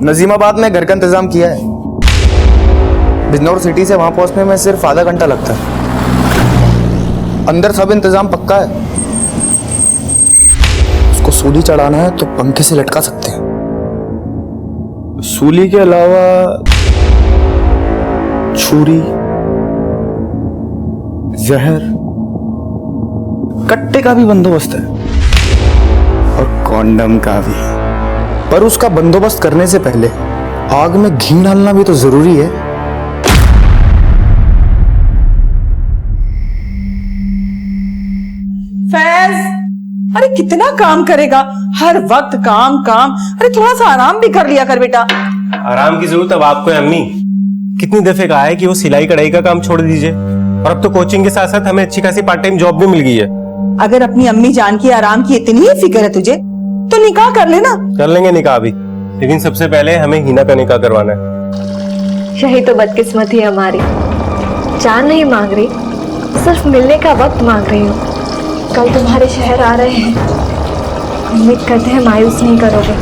नजीमाबाद में घर का इंतजाम किया है। बिजनौर सिटी से वहां पहुंचने में सिर्फ आधा घंटा लगता है। अंदर सब इंतजाम पक्का है। उसको सूली चढ़ाना है तो पंखे से लटका सकते हैं। सूली के अलावा छुरी, जहर, कट्टे का भी बंदोबस्त है और कॉन्डम का भी। पर उसका बंदोबस्त करने से पहले आग में घी डालना भी तो जरूरी है। फैज, अरे कितना काम करेगा, हर वक्त काम काम। अरे थोड़ा सा आराम भी कर लिया कर बेटा। आराम की जरूरत अब आपको है अम्मी। कितनी दफे कहा है कि वो सिलाई कढ़ाई का काम छोड़ दीजिए, और अब तो कोचिंग के साथ साथ हमें अच्छी खासी पार्ट टाइम जॉब भी मिल गई है। अगर अपनी अम्मी जान की आराम की इतनी ही फिक्र है तुझे तो निकाह कर लेना। कर लेंगे निकाह भी, लेकिन सबसे पहले हमें हिना का निकाह करवाना है। यही तो बदकिस्मती है हमारी। जान नहीं मांग रही, सिर्फ मिलने का वक्त मांग रही हूँ। कल तुम्हारे शहर आ रहे हैं, उम्मीद करते हैं मायूस नहीं करोगे।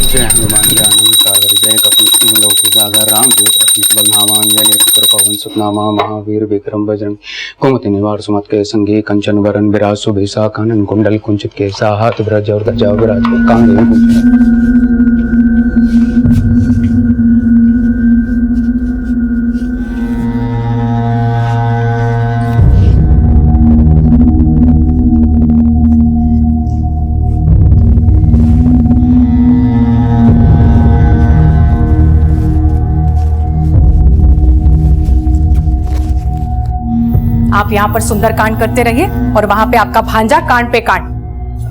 जय हनुमान जय आनंद सागर जय कपि लोक सागर रामदूत अतुलित बल धामान जय नेत्र पवन सुतनामा महावीर विक्रम बजरंग कुमति निवार सुमत के संगे कंचन वरन विराज सुबेसा कानन कुंडल कुंचित केसा हाथ ब्रज और गजा विराज कांधे आप यहाँ पर सुंदरकांड करते रहिए और वहाँ पे आपका भांजा कांड पे कांड।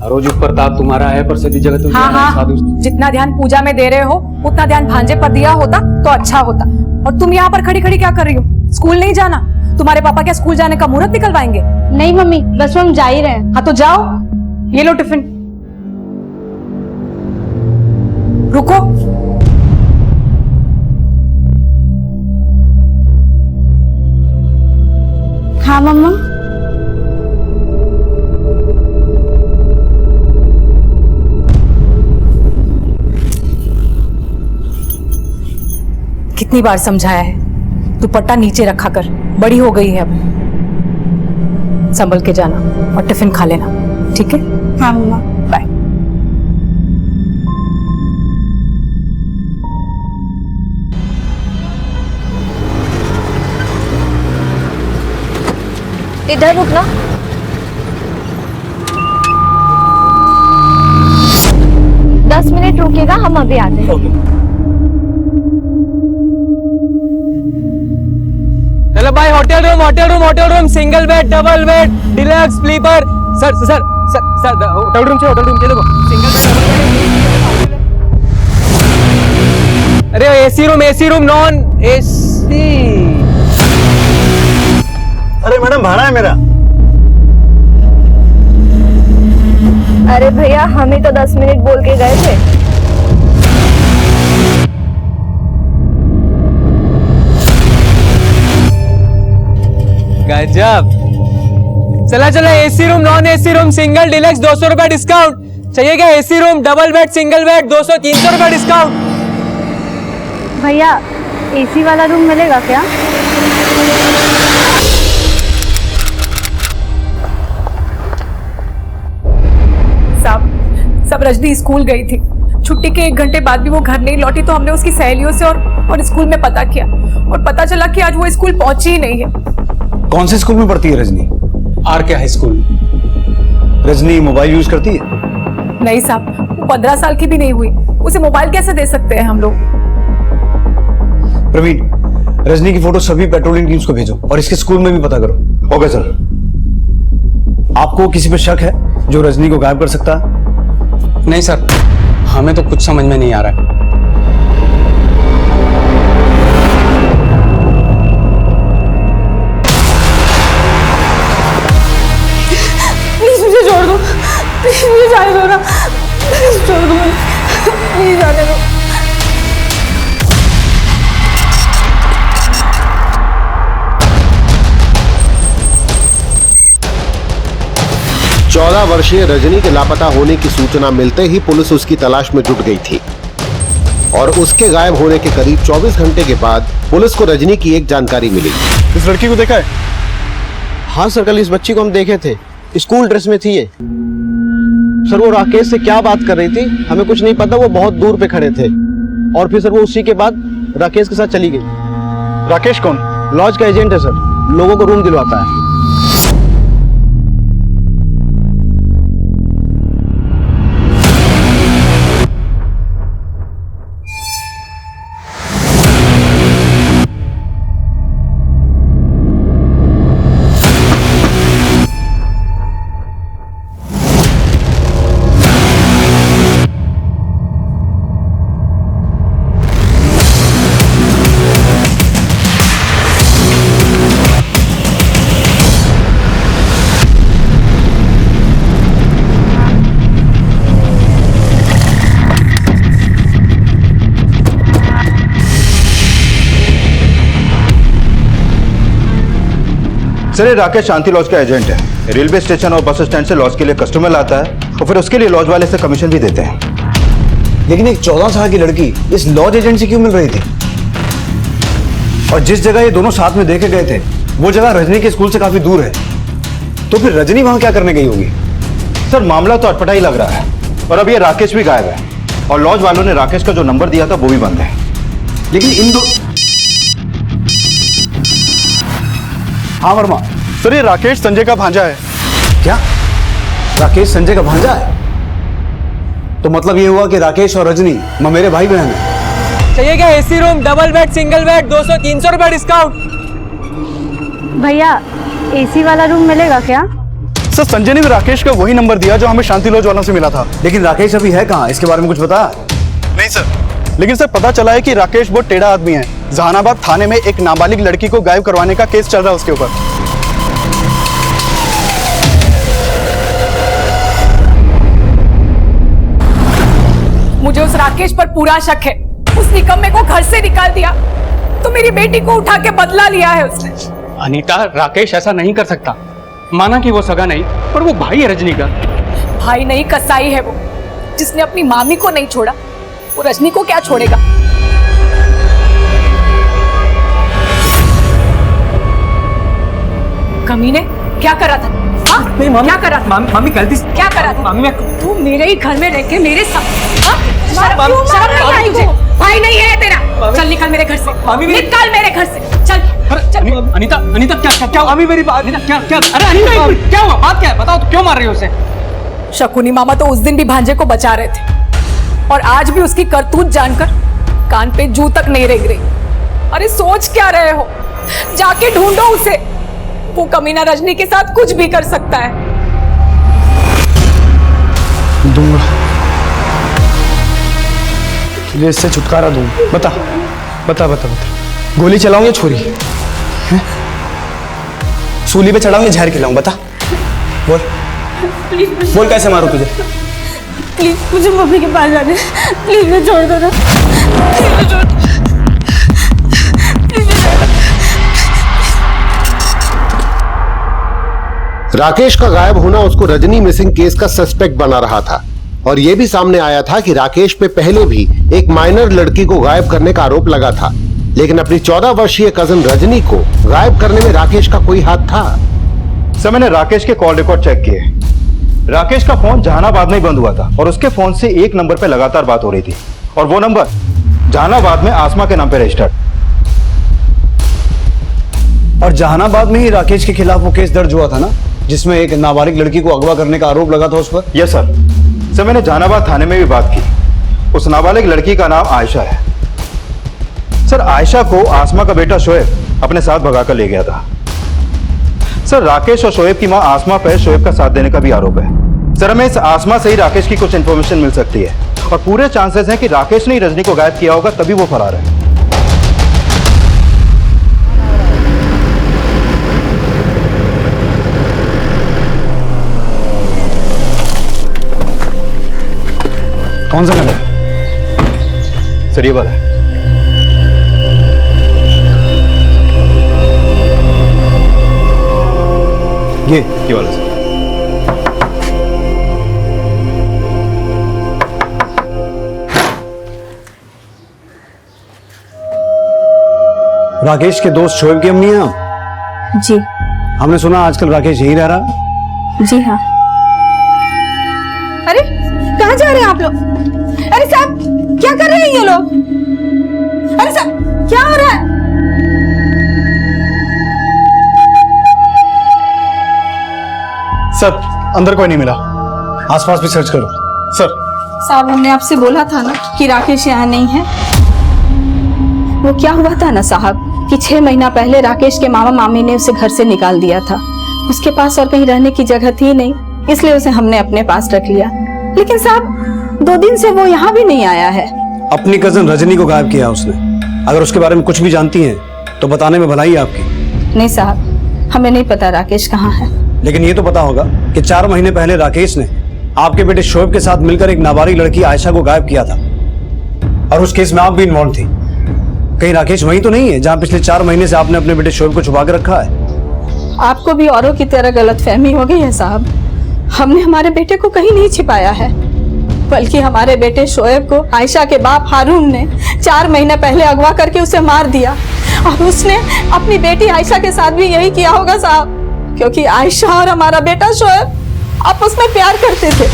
रोज प्रताप तुम्हारा है पर सदी जगत हाँ, जितना ध्यान पूजा में दे रहे हो उतना ध्यान भांजे पर दिया होता तो अच्छा होता। और तुम यहाँ पर खड़ी खड़ी क्या कर रही हो? स्कूल नहीं जाना? तुम्हारे पापा क्या स्कूल जाने का मुहूर्त निकलवाएंगे? नहीं मम्मी, बस हम जा ही रहे हैं। हाँ तो जाओ, ये लो टिफिन। रुको, हाँ मम्मा। कितनी बार समझाया है, दुपट्टा नीचे रखा कर, बड़ी हो गई है अब। संभल के जाना और टिफिन खा लेना, ठीक है? हाँ मम्मा। बाय। इधर रुकना। दस मिनट रुकिएगा, हम अभी आते हैं। चलो भाई, hotel room, single bed, double bed, deluxe, sleeper. Sir sir sir sir hotel room चाहिए देखो, सिंगल बेड, डबल बेड। अरे एसी रूम, नॉन एसी। अरे मैडम, भाड़ा है मेरा। अरे भैया, हमें तो 10 मिनट बोल के गए थे। गजब। चला AC room, non AC room, single, deluxe 200 रुपए डिस्काउंट। चाहिए क्या? AC room, double bed, single bed 200-300 रुपए डिस्काउंट। भैया, एसी वाला रूम मिलेगा क्या? सब रजनी स्कूल गई थी। छुट्टी के 1 घंटे बाद भी वो घर नहीं लौटी तो हमने उसकी सहेलियों से और स्कूल में पता किया और पता चला कि आज वो स्कूल पहुंची ही नहीं है। कौन से स्कूल में पढ़ती है रजनी? आर के high school. Rajni mobile use करती है? नहीं साहब, वो 15 साल की भी नहीं हुई, उसे मोबाइल कैसे दे सकते हैं हम लोग? प्रवीण, रजनी की फोटो सभी पेट्रोलिंग टीम्स को भेजो और इसके स्कूल में भी पता करो। Okay sir. आपको किसी पे शक है जो रजनी को गायब कर सकता है? नहीं सर, हमें तो कुछ समझ में नहीं आ रहा है। प्लीज मुझे छोड़ दो, प्लीज मुझे जाने दो ना, प्लीज छोड़ दो, प्लीज जाने दो। वर्षीय रजनी के लापता होने की सूचना मिलते ही पुलिस उसकी तलाश में जुट गई थी और उसके गायब होने के करीब 24 घंटे के बाद पुलिस को रजनी की एक जानकारी मिली। इस लड़की को देखा है? हाँ सर, कल इस बच्ची को हम देखे थे, स्कूल ड्रेस में थी ये। सर वो राकेश से क्या बात कर रही थी हमें कुछ नहीं पता, वो बहुत दूर पे खड़े थे और फिर सर वो उसी के बाद राकेश के साथ चली गई। राकेश कौन? लॉज का एजेंट है सर, लोगों को रूम दिलवाता है। सर ये राकेश शांति लॉज का एजेंट है। रेलवे स्टेशन और बस स्टैंड से लॉज के लिए कस्टमर लाता है और फिर उसके लिए लॉज वाले से कमीशन भी देते हैं। लेकिन एक 14 साल की लड़की इस लॉज एजेंट से क्यों मिल रही थी? और जिस जगह ये दोनों साथ में देखे गए थे वो जगह रजनी के स्कूल से काफी दूर है, तो फिर रजनी वहां क्या करने गई होगी? सर मामला तो अटपटा ही लग रहा है और अब ये राकेश भी गायब है और लॉज वालों ने राकेश का जो नंबर दिया था वो भी बंद है। लेकिन इन दो हाँ वर्मा, सर ये राकेश संजय का भांजा है। क्या राकेश संजय का भांजा है? तो मतलब ये हुआ कि राकेश और रजनी मेरे भाई बहन हैं। चाहिए क्या AC room, double bed, single bed, 200-300 रुपए डिस्काउंट। भैया एसी वाला रूम मिलेगा क्या? सर संजय ने भी राकेश का वही नंबर दिया जो हमें शांति लॉज वालों से मिला था। लेकिन राकेश अभी है कहाँ? इसके बारे में कुछ बता? नहीं सर, लेकिन सर पता चला है कि राकेश बहुत टेढ़ा आदमी है। जहानाबाद थाने में एक नाबालिग लड़की को गायब करवाने का केस चल रहा है उसके ऊपर। मुझे उस राकेश पर पूरा शक है। उस निकम्मे को घर से निकाल दिया तो मेरी बेटी को उठा के बदला लिया है उसने। अनीता, राकेश ऐसा नहीं कर सकता। माना कि वो सगा नहीं, पर वो भाई है रजनी का। भाई नहीं, कसाई है वो। जिसने अपनी मामी को नहीं छोड़ा वो रजनी को क्या छोड़ेगा? कमीने क्या कर रहा था? हाँ? नहीं मामी, क्या कर रहा था? मामी गलती से क्या कर रहा था? मामी मैं तू मेरे ही घर में रह के मेरे साथ मामी, मामी, तुझे भाई नहीं है तेरा। चल निकल मेरे घर से, मामी, निकल मेरे घर से, चल चल। अनीता, अनीता क्या मामी मेरी बात, अनीता क्या? अरे अनीता क्या हुआ? बात क्या है? बताओ तो, क्यों मार रही हो उसे? शकुनी मामा तो उस दिन भी भांजे को बचा रहे थे और आज भी उसकी करतूत जानकर कान पे जू तक नहीं रेंग रही। अरे सोच क्या रहे हो? जाके ढूंढो उसे। वो कमीना रजनी के साथ कुछ भी कर सकता है। दूंगा, तुझे इससे छुटकारा दूंगा। बता बता बता बता, गोली चलाऊं या छुरी? सूली पे चढ़ाऊं या जहर खिलाऊं? बता, बोल बोल, कैसे मारूं तुझे? प्लीज मुझे मम्मी के पास जाने, प्लीज मुझे छोड़ दो ना, प्लीज मुझे छोड़ दो। राकेश का गायब होना उसको रजनी मिसिंग केस का सस्पेक्ट बना रहा था और यह भी सामने आया था कि राकेश पे पहले भी एक माइनर लड़की को गायब करने का आरोप लगा था, लेकिन अपनी 14 वर्षीय कजन रजनी को गायब करने में राकेश का कोई हाथ था? सर मैंने राकेश के कॉल रिकॉर्ड चेक किए। राकेश का फोन जहानाबाद में ही बंद हुआ था और उसके फोन से एक नंबर पे लगातार बात हो रही थी और वो नंबर जहानाबाद में आसमा के नाम पे रजिस्टर्ड। और जहानाबाद में ही राकेश के खिलाफ वो केस दर्ज हुआ था ना, जिसमें एक नाबालिग लड़की को अगवा करने का आरोप लगा था उस पर? Yes sir. सर मैंने जहानाबाद थाने में भी बात की। उस नाबालिग लड़की का नाम आयशा है। सर आयशा को आसमा का बेटा शोएब अपने साथ भगाकर ले गया था। सर राकेश और शोएब की मां आसमा पर शोएब का साथ देने का भी आरोप है। सर हमें इस आसमा से ही राकेश की कुछ इंफॉर्मेशन मिल सकती है और पूरे चांसेस हैं कि राकेश ने ही रजनी को गायब किया होगा, तभी वो फरार है। कौन सा नंबर? सर ये वाला है। ये वाला सर। राकेश के दोस्त शोएब की अम्मी हैं आप? जी हमने सुना आजकल राकेश यहीं रह रहा। जी हाँ। अरे कहाँ जा रहे हैं आप लोग? अरे साहब क्या कर रहे हैं ये लोग? अरे साहब क्या हो रहा है? सर अंदर कोई नहीं मिला। आसपास भी सर्च करो। सर साहब हमने आपसे बोला था ना कि राकेश यहाँ नहीं है। वो क्या हुआ था ना साहब कि 6 महीना पहले राकेश के मामा मामी ने उसे घर से निकाल दिया था। उसके पास और कहीं रहने की जगह थी नहीं, इसलिए उसे हमने अपने पास रख लिया। लेकिन साहब 2 दिन से वो यहाँ भी नहीं आया है। अपनी कजन रजनी को गायब किया उसने। अगर उसके बारे में कुछ भी जानती हैं तो बताने में भलाई है आपकी। नहीं साहब हमें नहीं पता राकेश कहाँ है। लेकिन ये तो पता होगा कि 4 महीने पहले राकेश ने आपके बेटे शोएब के साथ मिलकर एक नाबालिग लड़की आयशा को गायब किया था, और उस केस में आप भी इन्वॉल्व थी। कहीं राकेश वही तो नहीं है जहां पिछले 4 महीने से आपने अपने बेटे शोएब को छुपा के रखा है? आपको भी औरों की तरह गलतफहमी हो गई है साहब। हमने हमारे बेटे को कहीं नहीं छिपाया है, बल्कि हमारे बेटे शोएब को आयशा के बाप हारून ने 4 महीने पहले अगवा करके उसे मार दिया। और उसने अपनी बेटी आयशा के साथ भी यही किया होगा साहब, क्योंकि आयशा और हमारा बेटा शोएब आपस में प्यार करते थे।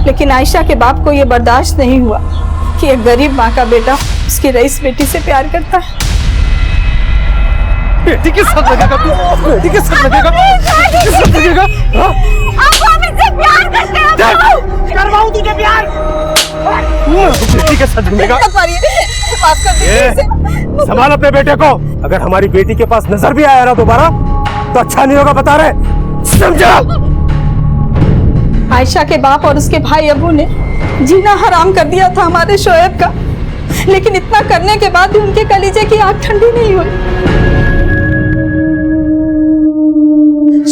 लेकिन आयशा के बाप को यह बर्दाश्त नहीं हुआ कि एक गरीब माँ का बेटा उसकी रईस बेटी से प्यार करता है। बेटी के साथ लगेगा तू? बेटी के साथ लगेगा? बेटी के साथ लगेगा? आप हमसे प्यार करते हैं? करवाऊं तुझे प्यार? बेटी के साथ लगेगा? माफ कर दीजिए। संभाल अपने बेटे को। अगर हमारी बेटी के पास नजर भी आया ना दोबारा तो अच्छा नहीं होगा, बता रहे, समझा? आयशा के बाप और उसके भाई अबू ने जीना हराम कर दिया था हमारे शोएब का, लेकिन इतना करने के बाद भी उनके कलीजे की आग ठंडी नहीं हुई।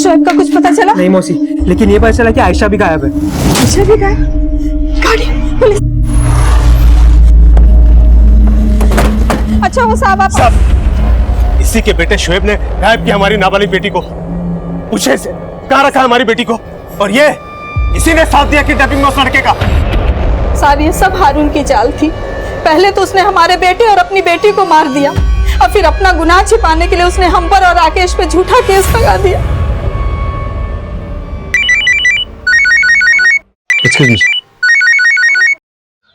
शोएब का कुछ पता चला? नहीं मौसी, लेकिन ये पता चला कि आयशा भी गायब है। आयशा भी गायब? गाड़ी पुलिस। अच्छा वो साहब आप इसी के बेटे शोएब ने गायब किया हमारी नाबालिग बेटी को। पूछे से कहाँ रखा हमारी बेटी को, और ये इसी ने साथ दिया किडनैपिंग में उस लड़के का। साहब ये सब हारून की चाल थी। पहले तो उसने हमारे बेटे और अपनी बेटी को मार दिया, और फिर अपना गुनाह छिपाने के लिए उसने हम पर और राकेश पे झूठा केस लगा दिया। Excuse me.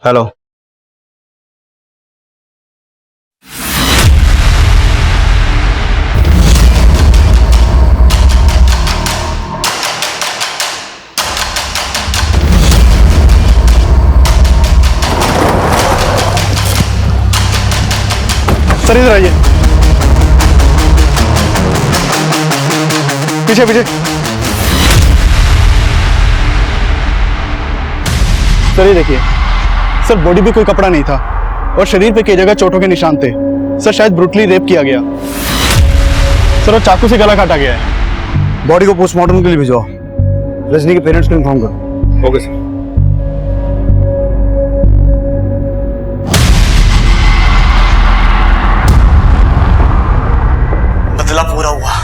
हेलो। सर इधर आइए, पीछे पीछे। सर ये देखिए, सर बॉडी पे कोई कपड़ा नहीं था और शरीर पे कई जगह चोटों के निशान थे। सर शायद ब्रूटली रेप किया गया। सर और चाकू से गला काटा गया है। बॉडी को पोस्टमार्टम के लिए भिजवाओ। रजनी के पेरेंट्स को इन्फॉर्म करो। Okay sir. बदला पूरा हुआ।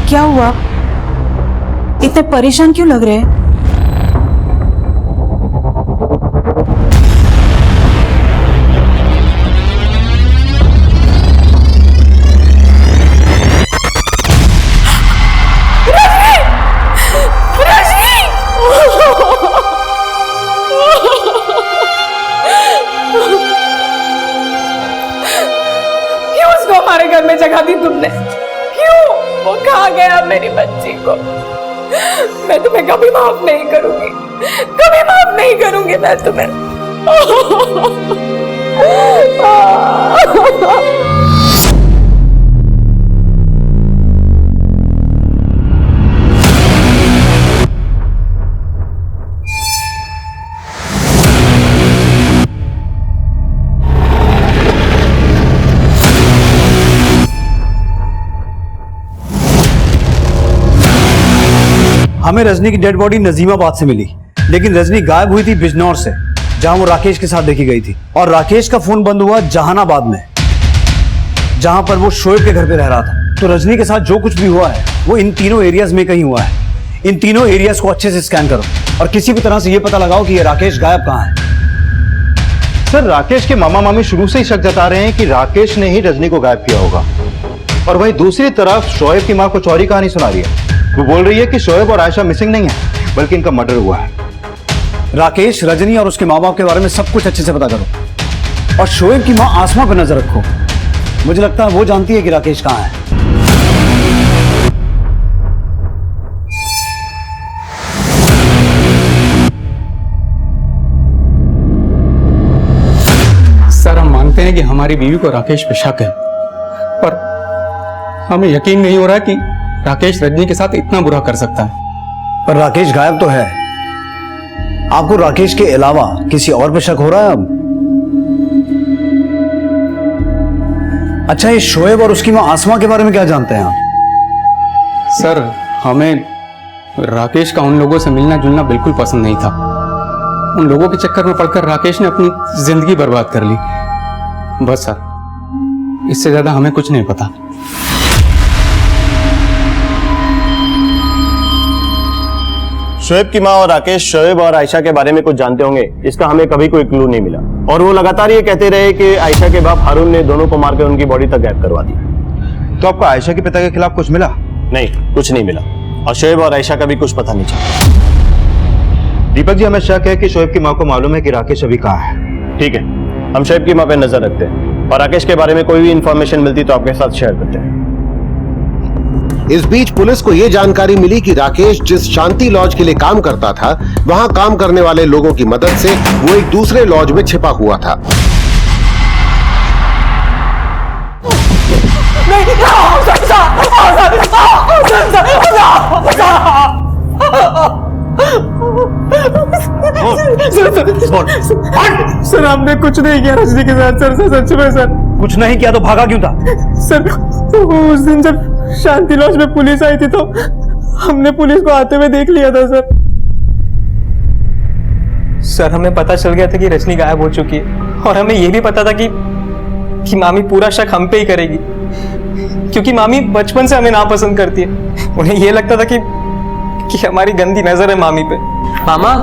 क्या हुआ? इतने परेशान क्यों लग रहे हैं? क्यों उसको हमारे घर में जगह दी तुमने? क्यों? वो खा गया मेरी बच्ची को। मैं तुम्हें कभी माफ नहीं करूंगी, कभी माफ नहीं करूंगी मैं तुम्हें। हमें रजनी की डेड बॉडी नजीमाबाद से मिली। लेकिन रजनी गायब हुई थी बिजनौर से, जहां वो राकेश के साथ देखी गई थी। और राकेश का फोन बंद हुआ जहानाबाद में, जहां पर वो शोएब के घर पे रह रहा था। तो रजनी के साथ जो कुछ भी हुआ है वो इन तीनों एरियाज में कहीं हुआ है। इन तीनों एरियाज को अच्छे से स्कैन करो और किसी भी तरह से ये पता लगाओ कि ये राकेश गायब कहाँ है। सर, राकेश के मामा मामी शुरू से ही शक जता रहे हैं कि राकेश ने ही रजनी को गायब किया होगा। और वहीं दूसरी तरफ शोएब की मां को चौरी कहानी सुना रही है। वो बोल रही है कि शोएब और आयशा मिसिंग नहीं है, बल्कि इनका मर्डर हुआ है। राकेश, रजनी और उसके माँ बाप के बारे में सब कुछ अच्छे से पता करो और शोएब की माँ आसमा पर नजर रखो। मुझे लगता है वो जानती है कि राकेश कहाँ है। सर, हम मानते हैं कि हमारी बीवी को राकेश पे शक है, पर हमें यकीन नहीं हो रहा कि राकेश रजनी के साथ इतना बुरा कर सकता है। पर राकेश गायब तो है। आपको राकेश के अलावा किसी और पे शक हो रहा है अब? अच्छा, ये शोएब और उसकी मां आसमा के बारे में क्या जानते हैं आप? सर, हमें राकेश का उन लोगों से मिलना जुलना बिल्कुल पसंद नहीं था। उन लोगों के चक्कर में पड़कर राकेश ने अपनी जिंदगी बर्बाद कर ली। बस सर, इससे ज्यादा हमें कुछ नहीं पता। शोएब की माँ और राकेश शोएब और आयशा के बारे में कुछ जानते होंगे, इसका हमें कभी कोई क्लू नहीं मिला। और वो लगातार ये कहते रहे कि आयशा के बाप हारून ने दोनों को मारकर उनकी बॉडी तक गायब करवा दी। तो आपको आयशा के पिता के खिलाफ कुछ मिला? नहीं, कुछ नहीं मिला। और शोएब और आयशा का भी कुछ पता नहीं चला। दीपक जी, हमें शक है कि शोएब की माँ को मालूम है कि राकेश अभी कहाँ है। ठीक है, हम शोएब की माँ पे नजर रखते हैं और राकेश के बारे में कोई भी इंफॉर्मेशन मिलती तो आपके साथ शेयर करते हैं। इस बीच पुलिस को यह जानकारी मिली कि राकेश जिस शांति लॉज के लिए काम करता था, वहां काम करने वाले लोगों की मदद से वो एक दूसरे लॉज में छिपा हुआ था। सर, हमने कुछ नहीं किया रजनी के साथ। सर सच में सर कुछ नहीं किया तो भागा क्यों था? सर, उस दिन जब शांति लॉज में पुलिस आई थी तो हमने पुलिस को आते हुए देख लिया था सर। सर, हमें पता चल गया था कि रजनी गायब हो चुकी है और हमें यह भी पता था कि मामी पूरा शक हम पे ही करेगी, क्योंकि मामी बचपन से हमें नापसंद करती है। उन्हें यह लगता था कि हमारी गंदी नजर है मामी पे। मामा,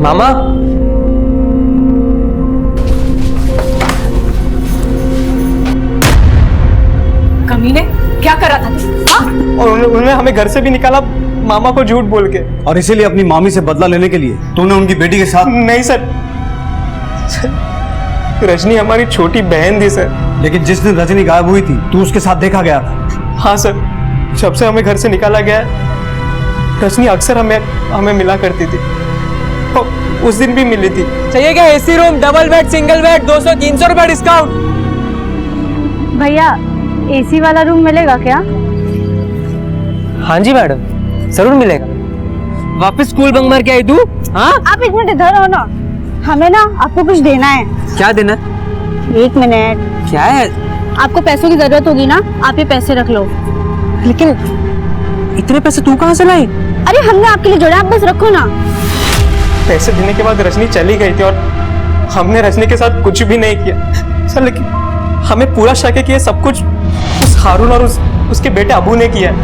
मामा, कमीने, क्या करा था तू? हाँ? और उन्होंने हमें घर से भी निकाला मामा को झूठ बोल के। और इसीलिए अपनी मामी से बदला लेने के लिए तूने उनकी बेटी के साथ? नहीं सर, रजनी हमारी छोटी बहन थी सर। लेकिन जिस दिन रजनी गायब हुई थी तू उसके साथ देखा गया था। हाँ सर, जब से हमें घर से निकाला गया रजनी अक्सर हमें मिला करती थी। उस दिन भी मिली थी। चाहिए क्या? AC room, double bed, single bed, 200-300 रुपए डिस्काउंट। भैया, एसी वाला रूम मिलेगा क्या? हाँ जी मैडम, जरूर मिलेगा। वापस स्कूल बंक मार के आई तू? हाँ, आप एक मिनट इधर हो ना, हमें ना आपको कुछ देना है। क्या देना? एक मिनट। क्या है? आपको पैसों की जरूरत होगी ना, आप ये पैसे रख लो। लेकिन इतने पैसे तू कहाँ से लाई? अरे हमने आपके लिए जोड़ा, आप बस रखो ना। पैसे देने के बाद रजनी चली गई थी और हमने रजनी के साथ कुछ भी नहीं किया सर। लेकिन हमें पूरा शक है कि ये सब कुछ उस हारून और उसके बेटे अबू ने किया है।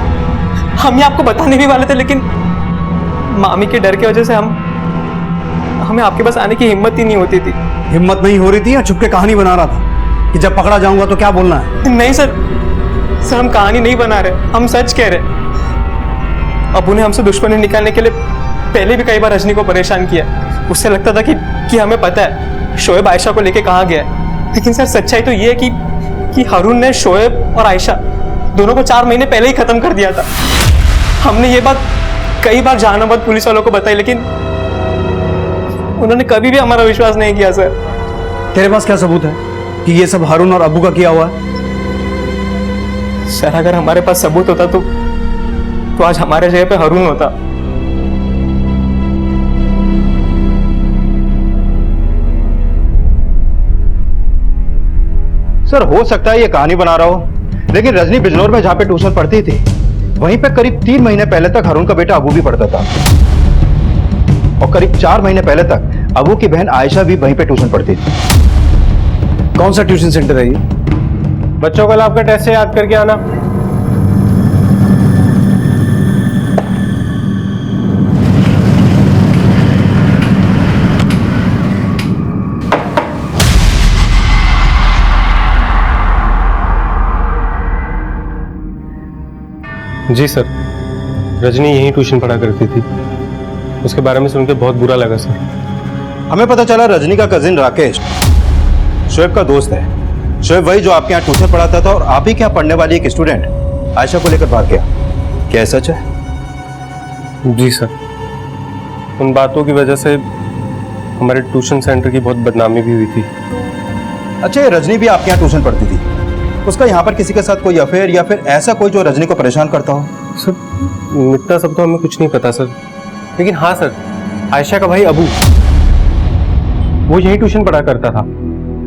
हम ये आपको बताने भी वाले थे, लेकिन मामी के डर की वजह से हमें आपके पास आने की हिम्मत ही नहीं होती थी। हिम्मत नहीं हो रही थी या छुप के कहानी बना रहा था कि जब पकड़ा जाऊंगा तो क्या बोलना है? नहीं सर, हम कहानी नहीं बना रहे, हम सच कह रहे। अबू ने हमसे दुश्मनी निकालने के लिए पहले भी कई बार रजनी को परेशान किया। उससे लगता था कि हमें पता है शोएब आयशा को लेके कहाँ गया है। लेकिन सर, सच्चाई तो ये है कि हारून ने शोएब और आयशा दोनों को 4 महीने पहले ही खत्म कर दिया था। हमने ये बात कई बार जहानाबाद पुलिस वालों को बताई, लेकिन उन्होंने कभी भी हमारा विश्वास नहीं किया सर। तेरे पास क्या सबूत है कि ये सब हारून और अबू का किया हुआ है? सर, अगर हमारे पास सबूत होता तो आज हमारे जगह पे हारून होता। सर, हो सकता है ये कहानी बना रहा हो, लेकिन रजनी बिजनौर में जहां पे ट्यूशन पढ़ती थी वहीं पे करीब 3 महीने पहले तक हारून का बेटा अबू भी पढ़ता था। और करीब 4 महीने पहले तक अबू की बहन आयशा भी वहीं पे ट्यूशन पढ़ती थी। कौन सा ट्यूशन सेंटर है ये? बच्चों कल आपका टेस्ट है, याद करके आना। जी सर, रजनी यहीं ट्यूशन पढ़ा करती थी। उसके बारे में सुनकर बहुत बुरा लगा सर। हमें पता चला रजनी का कजिन राकेश शोएब का दोस्त है। शोएब वही जो आपके यहाँ ट्यूशन पढ़ाता था और आप ही के यहाँ पढ़ने वाली एक स्टूडेंट आयशा को लेकर भाग गया। क्या सच है? जी सर, उन बातों की वजह से हमारे ट्यूशन सेंटर की बहुत बदनामी भी हुई थी। अच्छा, ये रजनी भी आपके यहाँ ट्यूशन पढ़ती थी, उसका यहाँ पर किसी के साथ कोई अफेयर या फिर ऐसा कोई जो रजनी को परेशान करता हो? सर इतना सब तो हमें कुछ नहीं पता सर, लेकिन हाँ सर, आयशा का भाई अबू वो यही ट्यूशन पढ़ा करता था।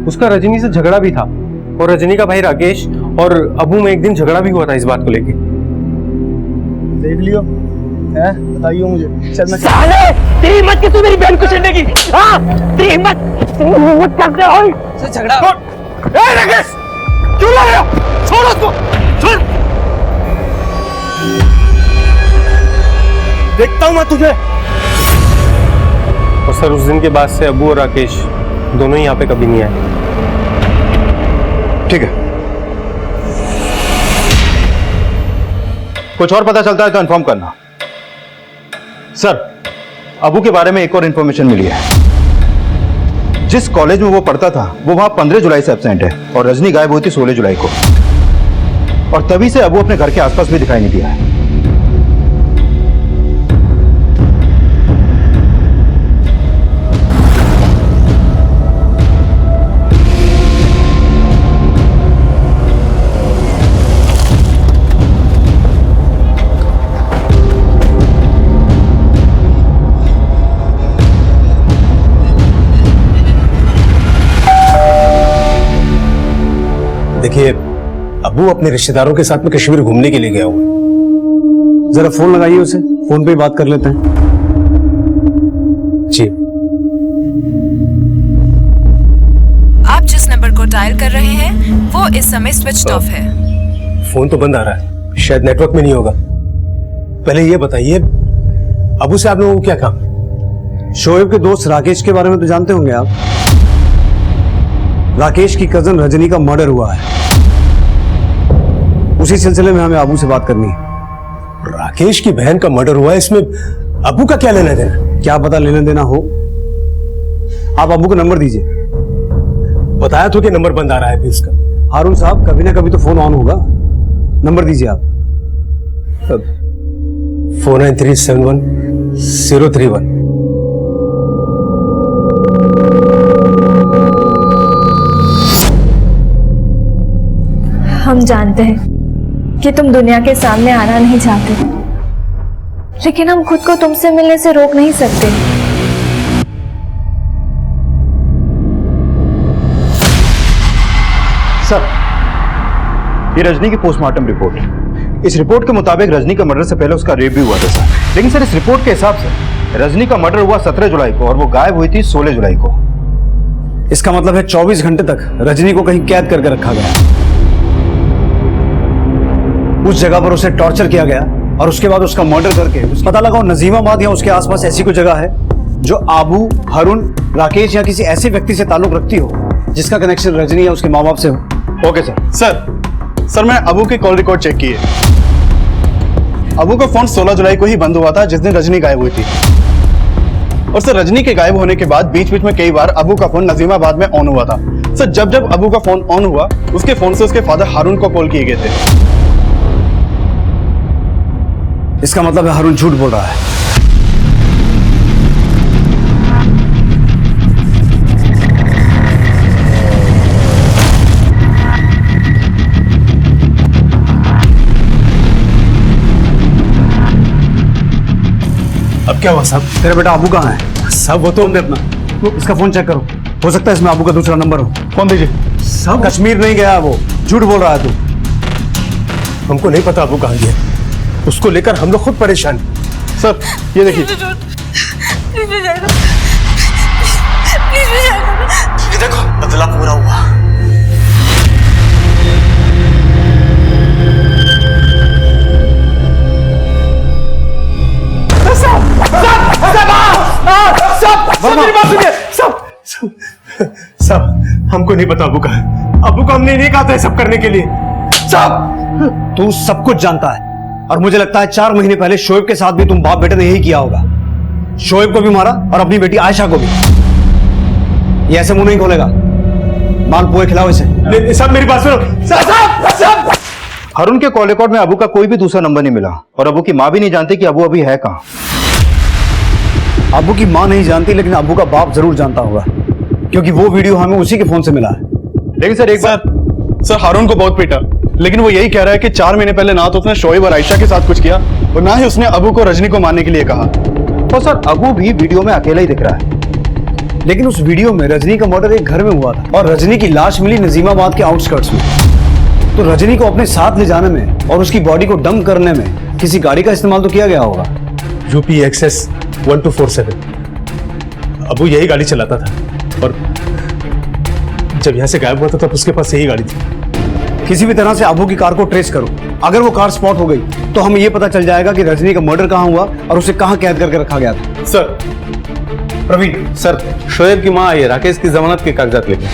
उसका रजनी से झगड़ा भी था और रजनी का भाई राकेश और अबू में एक दिन झगड़ा भी हुआ था इस बात को लेके। देख लियो, बताइए मुझे। चल मैं साले, तेरी हिम्मत किसने मेरी बहन को छेड़ने की? हाँ, तेरी हिम्मत करते हो? झगड़ा। ए राकेश, क्यों लड़ रहे हो? छोड़ उसको, छोड़। देखता हूं मैं तुझे। और सर उस दिन के बाद से अबू और राकेश दोनों ही यहाँ पे कभी नहीं आए। ठीक है, कुछ और पता चलता है तो इन्फॉर्म करना। सर, अबू के बारे में एक और इन्फॉर्मेशन मिली है। जिस कॉलेज में वो पढ़ता था वो वहां 15 जुलाई से एब्सेंट है और रजनी गायब हुई थी 16 जुलाई को, और तभी से अबू अपने घर के आसपास भी दिखाई नहीं दिया है। देखिए, अबू अपने रिश्तेदारों के साथ में कश्मीर घूमने के लिए गया हुआ है। जरा फोन लगाइए उसे, फोन पे बात कर लेते हैं। जी। आप जिस नंबर को डायल कर रहे हैं वो इस समय स्विच ऑफ है। फोन तो बंद आ रहा है, शायद नेटवर्क में नहीं होगा। पहले ये बताइए, अबू से आप लोगों को क्या काम? शोएब के दोस्त राकेश के बारे में तो जानते होंगे आप। राकेश की कजन रजनी का मर्डर हुआ है, उसी सिलसिले में हमें अबू से बात करनी है। राकेश की बहन का मर्डर हुआ है, इसमें अबू का क्या लेना देना? क्या पता लेना देना हो। आप अबू का नंबर दीजिए। बताया तो कि नंबर बंद आ रहा है इसका। हारून साहब, कभी ना कभी तो फोन ऑन होगा। नंबर दीजिए आप। 49371031। हम जानते हैं कि तुम दुनिया के सामने आना नहीं चाहते, लेकिन हम खुद को तुमसे मिलने से रोक नहीं सकते। सर, ये रजनी की पोस्टमार्टम रिपोर्ट। इस रिपोर्ट के मुताबिक रजनी का मर्डर से पहले उसका रेप भी हुआ था सर। लेकिन सर, इस रिपोर्ट के हिसाब से रजनी का मर्डर हुआ 17 जुलाई को और वो गायब हुई थी 16 जुलाई को। इसका मतलब है 24 घंटे तक रजनी को कहीं कैद करके रखा गया, उस जगह पर उसे टॉर्चर किया गया और उसके बाद उसका मर्डर करके पता लगा नजीमाबाद या उसके आसपास ऐसी कोई जगह है जो आबू, हरुण, राकेश या किसी ऐसे व्यक्ति से ताल्लुक रखती हो जिसका कनेक्शन रजनी या उसके माँ बाप से हो। Okay sir. सर मैंने अबू के कॉल रिकॉर्ड चेक किए। अबू का फोन 16 जुलाई को ही बंद हुआ था, जिस दिन रजनी गायब हुई थी। और सर, रजनी के गायब होने के बाद बीच बीच में कई बार अबू का फोन नजीमाबाद में ऑन हुआ था। सर, जब जब अबू का फोन ऑन हुआ, उसके फोन से उसके फादर हारून को कॉल किए गए थे। इसका मतलब है हारून झूठ बोल रहा है। अब क्या हुआ साहब? तेरा बेटा अबू कहाँ है? साहब वो तो अपना इसका फोन चेक करो, हो सकता है इसमें अबू का दूसरा नंबर हो। फोन दीजिए। साहब, कश्मीर नहीं गया, वो झूठ बोल रहा है तू। हमको नहीं पता अबू कहाँ गया, उसको लेकर हम लोग खुद परेशान। सर ये देखिए। प्लीज विजय प्लीज विजय ये देखो बदला पूरा हुआ। सब हमको नहीं पता अबू का। अबू को हमने नहीं कहा था सब करने के लिए। सब तू सब कुछ जानता है और मुझे लगता है 4 महीने पहले शोएब के साथ भी तुम बाप बेटे ने यही किया होगा। शोएब को भी मारा और अपनी बेटी आयशा को भी। ये ऐसे मुंह नहीं खोलेगा। माल पुए खिलाओ इसे। सब मेरी बात सुनो। सब हारून के कॉल रिकॉर्ड में अबू का कोई भी दूसरा नंबर नहीं मिला और अबू की माँ भी नहीं जानती कि अबू अभी है कहाँ। अबू की माँ नहीं जानती लेकिन अबू का बाप जरूर जानता होगा क्योंकि वो वीडियो हमें उसी के फोन से मिला है। लेकिन सर एक बार सर हारून को बहुत पीटा लेकिन वो यही कह रहा है कि 4 महीने पहले ना तो उसने शोएब और आयशा के साथ कुछ किया और ना ही उसने अबू को रजनी को मारने के लिए कहा। और सर अबू भी वीडियो में अकेला ही दिख रहा है। लेकिन उस वीडियो में रजनी का मर्डर एक घर में हुआ था और रजनी की लाश मिली नजीमाबाद के आउटस्कर्ट्स में। तो रजनी को अपने साथ ले जाने में और उसकी बॉडी को डंप करने में किसी गाड़ी का इस्तेमाल तो किया गया होगा। यूपी एक्सेस 1247 अबू यही गाड़ी चलाता था और जब यहां से गायब हुआ था तब उसके पास यही गाड़ी थी। किसी भी तरह से अबू की कार को ट्रेस करो। अगर वो कार स्पॉट हो गई तो हमें यह पता चल जाएगा कि रजनी का मर्डर कहां हुआ और उसे कहां कैद करके रखा गया था। सर प्रवीण सर शोएब की माँ आई है राकेश की जमानत के कागजात लेकर।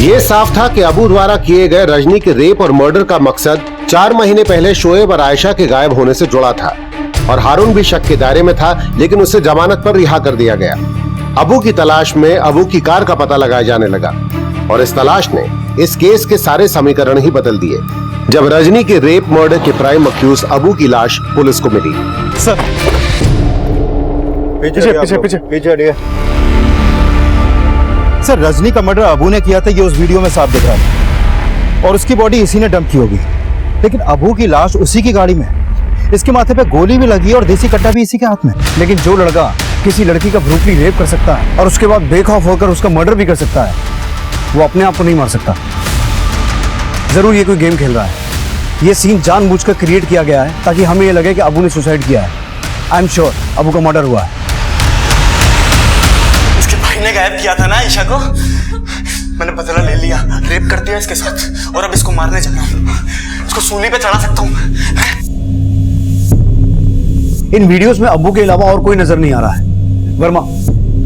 ये साफ था कि अबू द्वारा किए गए रजनी के रेप और मर्डर का मकसद 4 महीने पहले शोएब और आयशा के गायब होने से जुड़ा था और हारून भी शक के दायरे में था लेकिन उसे जमानत पर रिहा कर दिया गया। अबू की तलाश में अबू की कार का पता लगाया जाने लगा और इस तलाश ने इस केस के सारे समीकरण ही बदल दिए जब रजनी के रेप मर्डर के प्राइम अक्यूज अबू की लाश पुलिस को मिली। सर पीछे हटिए। सर रजनी का मर्डर अबू ने किया था ये उस वीडियो में साफ दिख रहा है और उसकी बॉडी इसी ने डंप की होगी लेकिन अबू की लाश उसी की गाड़ी में। इसके माथे पे गोली भी लगी और देसी कट्टा भी इसी के हाथ में। लेकिन जो लड़का किसी लड़की का ब्रूटली रेप कर सकता है और उसके बाद बेखौफ होकर उसका मर्डर भी कर सकता है वो अपने आप को नहीं मार सकता। जरूर ये कोई गेम खेल रहा है। ये सीन जानबूझकर क्रिएट किया गया है ताकि हमें ये लगे कि अबू ने सुसाइड किया है। आई एम श्योर अबू का मर्डर हुआ है। इसके भाई ने गायब किया था ना आयशा को। मैंने बदला ले लिया, रेप कर दिया इसके साथ और अब इसको मारने जा रहा हूँ। इसको सूली पे चढ़ा सकता हूँ। इन वीडियोस में अब्बू के अलावा और कोई नजर नहीं आ रहा है। वर्मा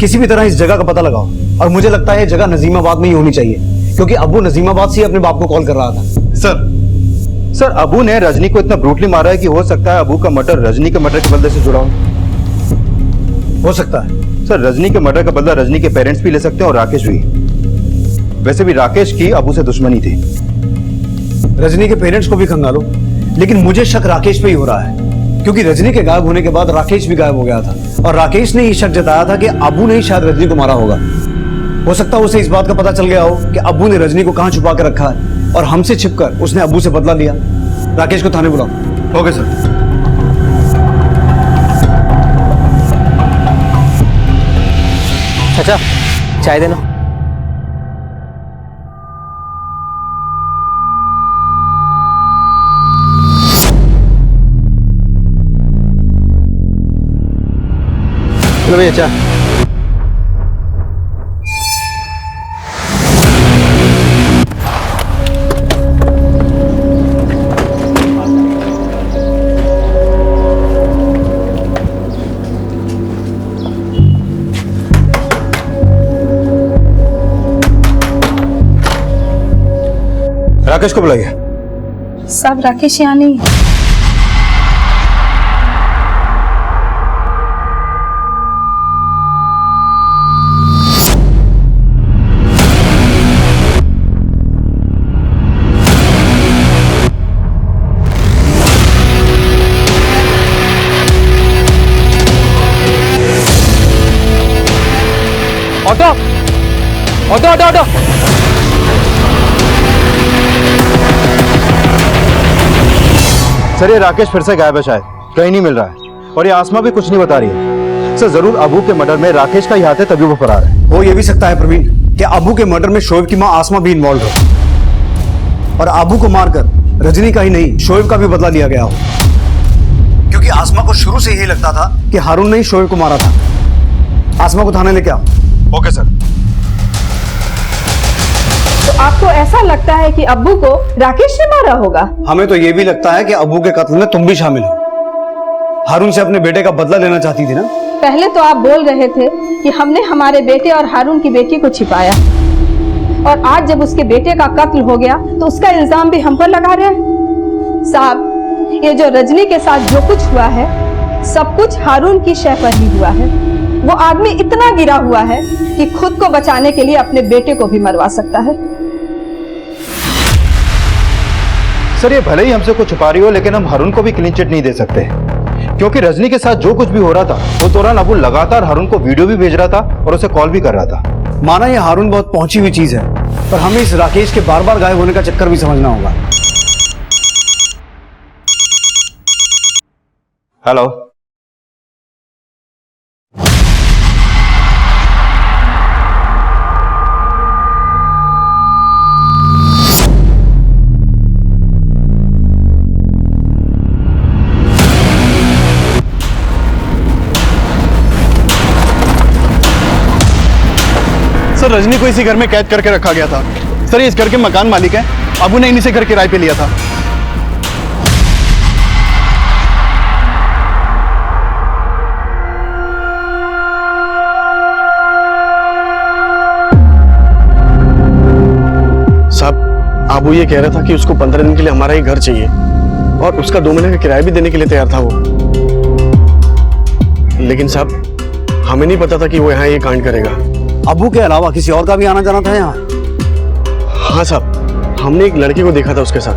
किसी भी तरह इस जगह का पता लगाओ और मुझे लगता है ये जगह नजीमाबाद में ही होनी चाहिए क्योंकि अब्बू नजीमाबाद से ही अपने बाप को कॉल कर रहा था। सर अबू ने रजनी को इतना ब्रूटली मारा है कि हो सकता है अबू का मर्डर रजनी के मर्डर के बदले से जुड़ा हो सकता है। सर रजनी के मर्डर का बदला रजनी के पेरेंट्स भी ले सकते हैं और राकेश भी। वैसे भी राकेश की अबू से दुश्मनी थी। रजनी के पेरेंट्स को भी खंगालो लेकिन मुझे शक राकेश पे ही हो रहा है क्योंकि रजनी के गायब होने के बाद राकेश भी गायब हो गया था और राकेश ने ये शक जताया था कि अबू ने ही शायद रजनी को मारा होगा। हो सकता है उसे इस बात का पता चल गया हो कि अबू ने रजनी को कहां छुपा कर रखा है और हमसे छिपकर उसने अबू से बदला लिया। राकेश को थाने बुलाओ। Okay sir. चाचा चाय देना। चलो भैया चाय। राकेश को बुलाइए। साहब राकेश यहाँ नहीं है। Auto auto auto auto. Sir ये राकेश फिर से गायब है, शायद कहीं नहीं मिल रहा है और ये आसमा भी कुछ नहीं बता रही है। सर जरूर अबू के मर्डर में राकेश का ही हाथ है तभी वो फरार है। हो ये भी सकता है प्रवीण कि अबू के मर्डर में शोएब की मां आसमा भी इन्वॉल्व हो और अबू को मारकर रजनी का ही नहीं, शोएब का भी बदला लिया गया हो, क्योंकि आसमा को शुरू से यही लगता था कि हारून ने ही शोएब को मारा था। आसमा को थाने लेके आओ। Okay sir. तो आपको ऐसा लगता है कि अब्बू को राकेश ने मारा होगा? हमें तो ये भी लगता है कि अब्बू के कत्ल में तुम भी शामिल हो। हारून से अपने बेटे का बदला लेना चाहती थी ना? पहले तो आप बोल रहे थे कि हमने हमारे बेटे और हारून की बेटी को छिपाया, और आज जब उसके बेटे का कत्ल हो गया तो उसका इल्जाम भी हम पर लगा रहे हैं। साहब, ये जो रजनी के साथ जो कुछ हुआ है सब कुछ हारून की शय पर ही हुआ है। वो आदमी इतना गिरा हुआ है कि खुद को बचाने के लिए अपने बेटे को भी मरवा सकता है। सर ये भले ही हमसे कुछ छुपा रही हो, लेकिन हम हारून को भी क्लीन चिट नहीं दे सकते, क्योंकि रजनी के साथ जो कुछ भी हो रहा था वो दौरान अबू लगातार हारून को वीडियो भी भेज रहा था और उसे कॉल भी कर रहा था। माना ये हारून बहुत पहुंची हुई चीज है, पर हमें इस राकेश के बार बार गायब होने का चक्कर भी समझना होगा। हेलो। सर रजनी को इसी घर में कैद करके रखा गया था। सर ये इस घर के मकान मालिक हैं, अबू ने इन्हीं से घर किराए पे लिया था। साहब अबू ये कह रहा था कि उसको 15 दिन के लिए हमारा ही घर चाहिए, और उसका 2 महीने का किराया भी देने के लिए तैयार था वो। लेकिन साहब हमें नहीं पता था कि वो यहाँ ये कांड करेगा। अबू के अलावा किसी और का भी आना जाना था यहाँ? हाँ साहब, हमने एक लड़की को देखा था उसके साथ।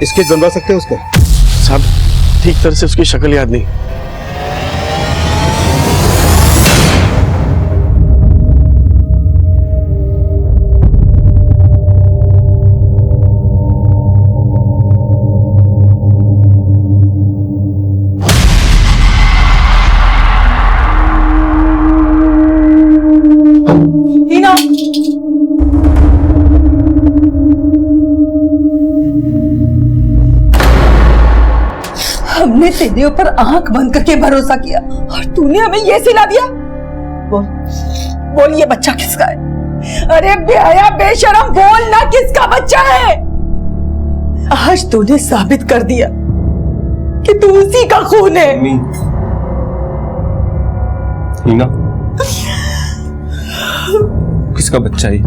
स्केच बनवा सकते हैं उसका? साहब ठीक तरह से उसकी शक्ल याद नहीं। हमने तेरे ऊपर आंख बंद करके भरोसा किया और तूने हमें ये सिला दिया। बोल बोल, ये बच्चा किसका है? अरे बेहया बेशरम, बोल ना किसका बच्चा है? आज तूने साबित कर दिया कि तू उसी का खून है। हीना, किसका बच्चा है?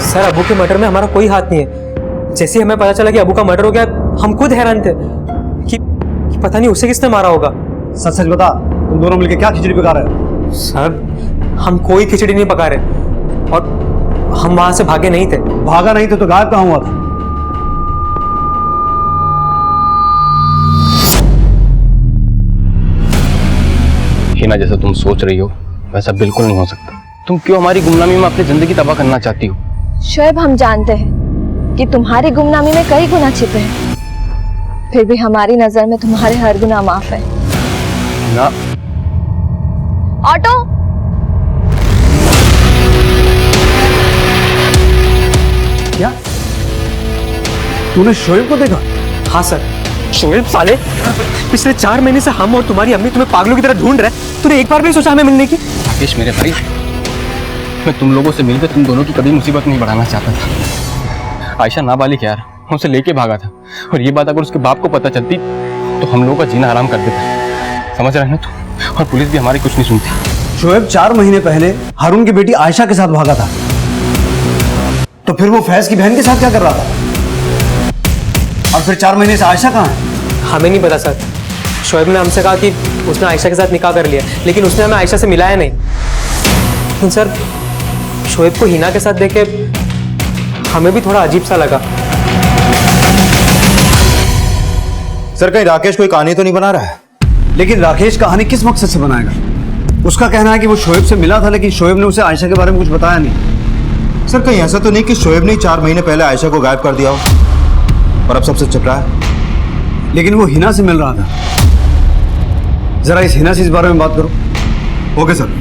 सर अबू के मर्डर में हमारा कोई हाथ नहीं है। जैसे हमें पता चला कि अबू का मर्डर हो गया, हम खुद हैरान थे कि पता नहीं उसे किसने मारा होगा। सच सच बता, तुम दोनों मिलकर क्या खिचड़ी पका रहे हो? सर हम कोई खिचड़ी नहीं पका रहे, और हम वहां से भागे नहीं थे। भागा नहीं थे तो गायब कहाँ हुआ था? हिना, जैसा तुम सोच रही हो वैसा बिल्कुल नहीं हो सकता। तुम क्यों हमारी गुमनामी में अपनी जिंदगी तबाह करना चाहती हो? शोएब, हम जानते हैं कि तुम्हारी गुमनामी में कई गुनाह छिपे हैं, फिर भी हमारी नजर में तुम्हारे हर गुनाह माफ है। ना। ऑटो। क्या तूने शोएब को देखा? हाँ सर। शोएब साले, पिछले 4 महीने से हम और तुम्हारी अम्मी तुम्हें पागलों की तरह ढूंढ रहे हैं। तूने एक बार भी सोचा हमें मिलने की? राकेश मेरे भाई, मैं तुम लोगों से मिलकर तुम दोनों की कभी मुसीबत नहीं बढ़ाना चाहता था। आयशा नाबालिग यार, मैं उसे लेके भागा था, और ये बात अगर उसके बाप को पता चलती तो हम लोगों का जीना हराम कर देता। समझ रहे हैं ना तुम? और पुलिस भी हमारी कुछ नहीं सुनती। शोएब 4 महीने पहले हारून की बेटी आयशा के साथ भागा था, तो फिर वो फैज की बहन के साथ क्या कर रहा था? और फिर 4 महीने से आयशा कहाँ है? हमें नहीं पता सर। शोएब ने हमसे कहा कि उसने आयशा के साथ निकाह कर लिया, लेकिन उसने हमें आयशा से मिलाया नहीं। लेकिन सर शोएब को हिना के साथ देखे हमें भी थोड़ा अजीब सा लगा। सर कहीं राकेश कोई कहानी तो नहीं बना रहा है? लेकिन राकेश कहानी किस मकसद से बनाएगा? उसका कहना है कि वो शोएब से मिला था, लेकिन शोएब ने उसे आयशा के बारे में कुछ बताया नहीं। सर कहीं ऐसा तो नहीं कि शोएब ने 4 महीने पहले आयशा को गायब कर दिया हो और अब सब सच छिप रहा है? लेकिन वो हिना से मिल रहा था। जरा इस हिना से इस बारे में बात करो। Okay sir.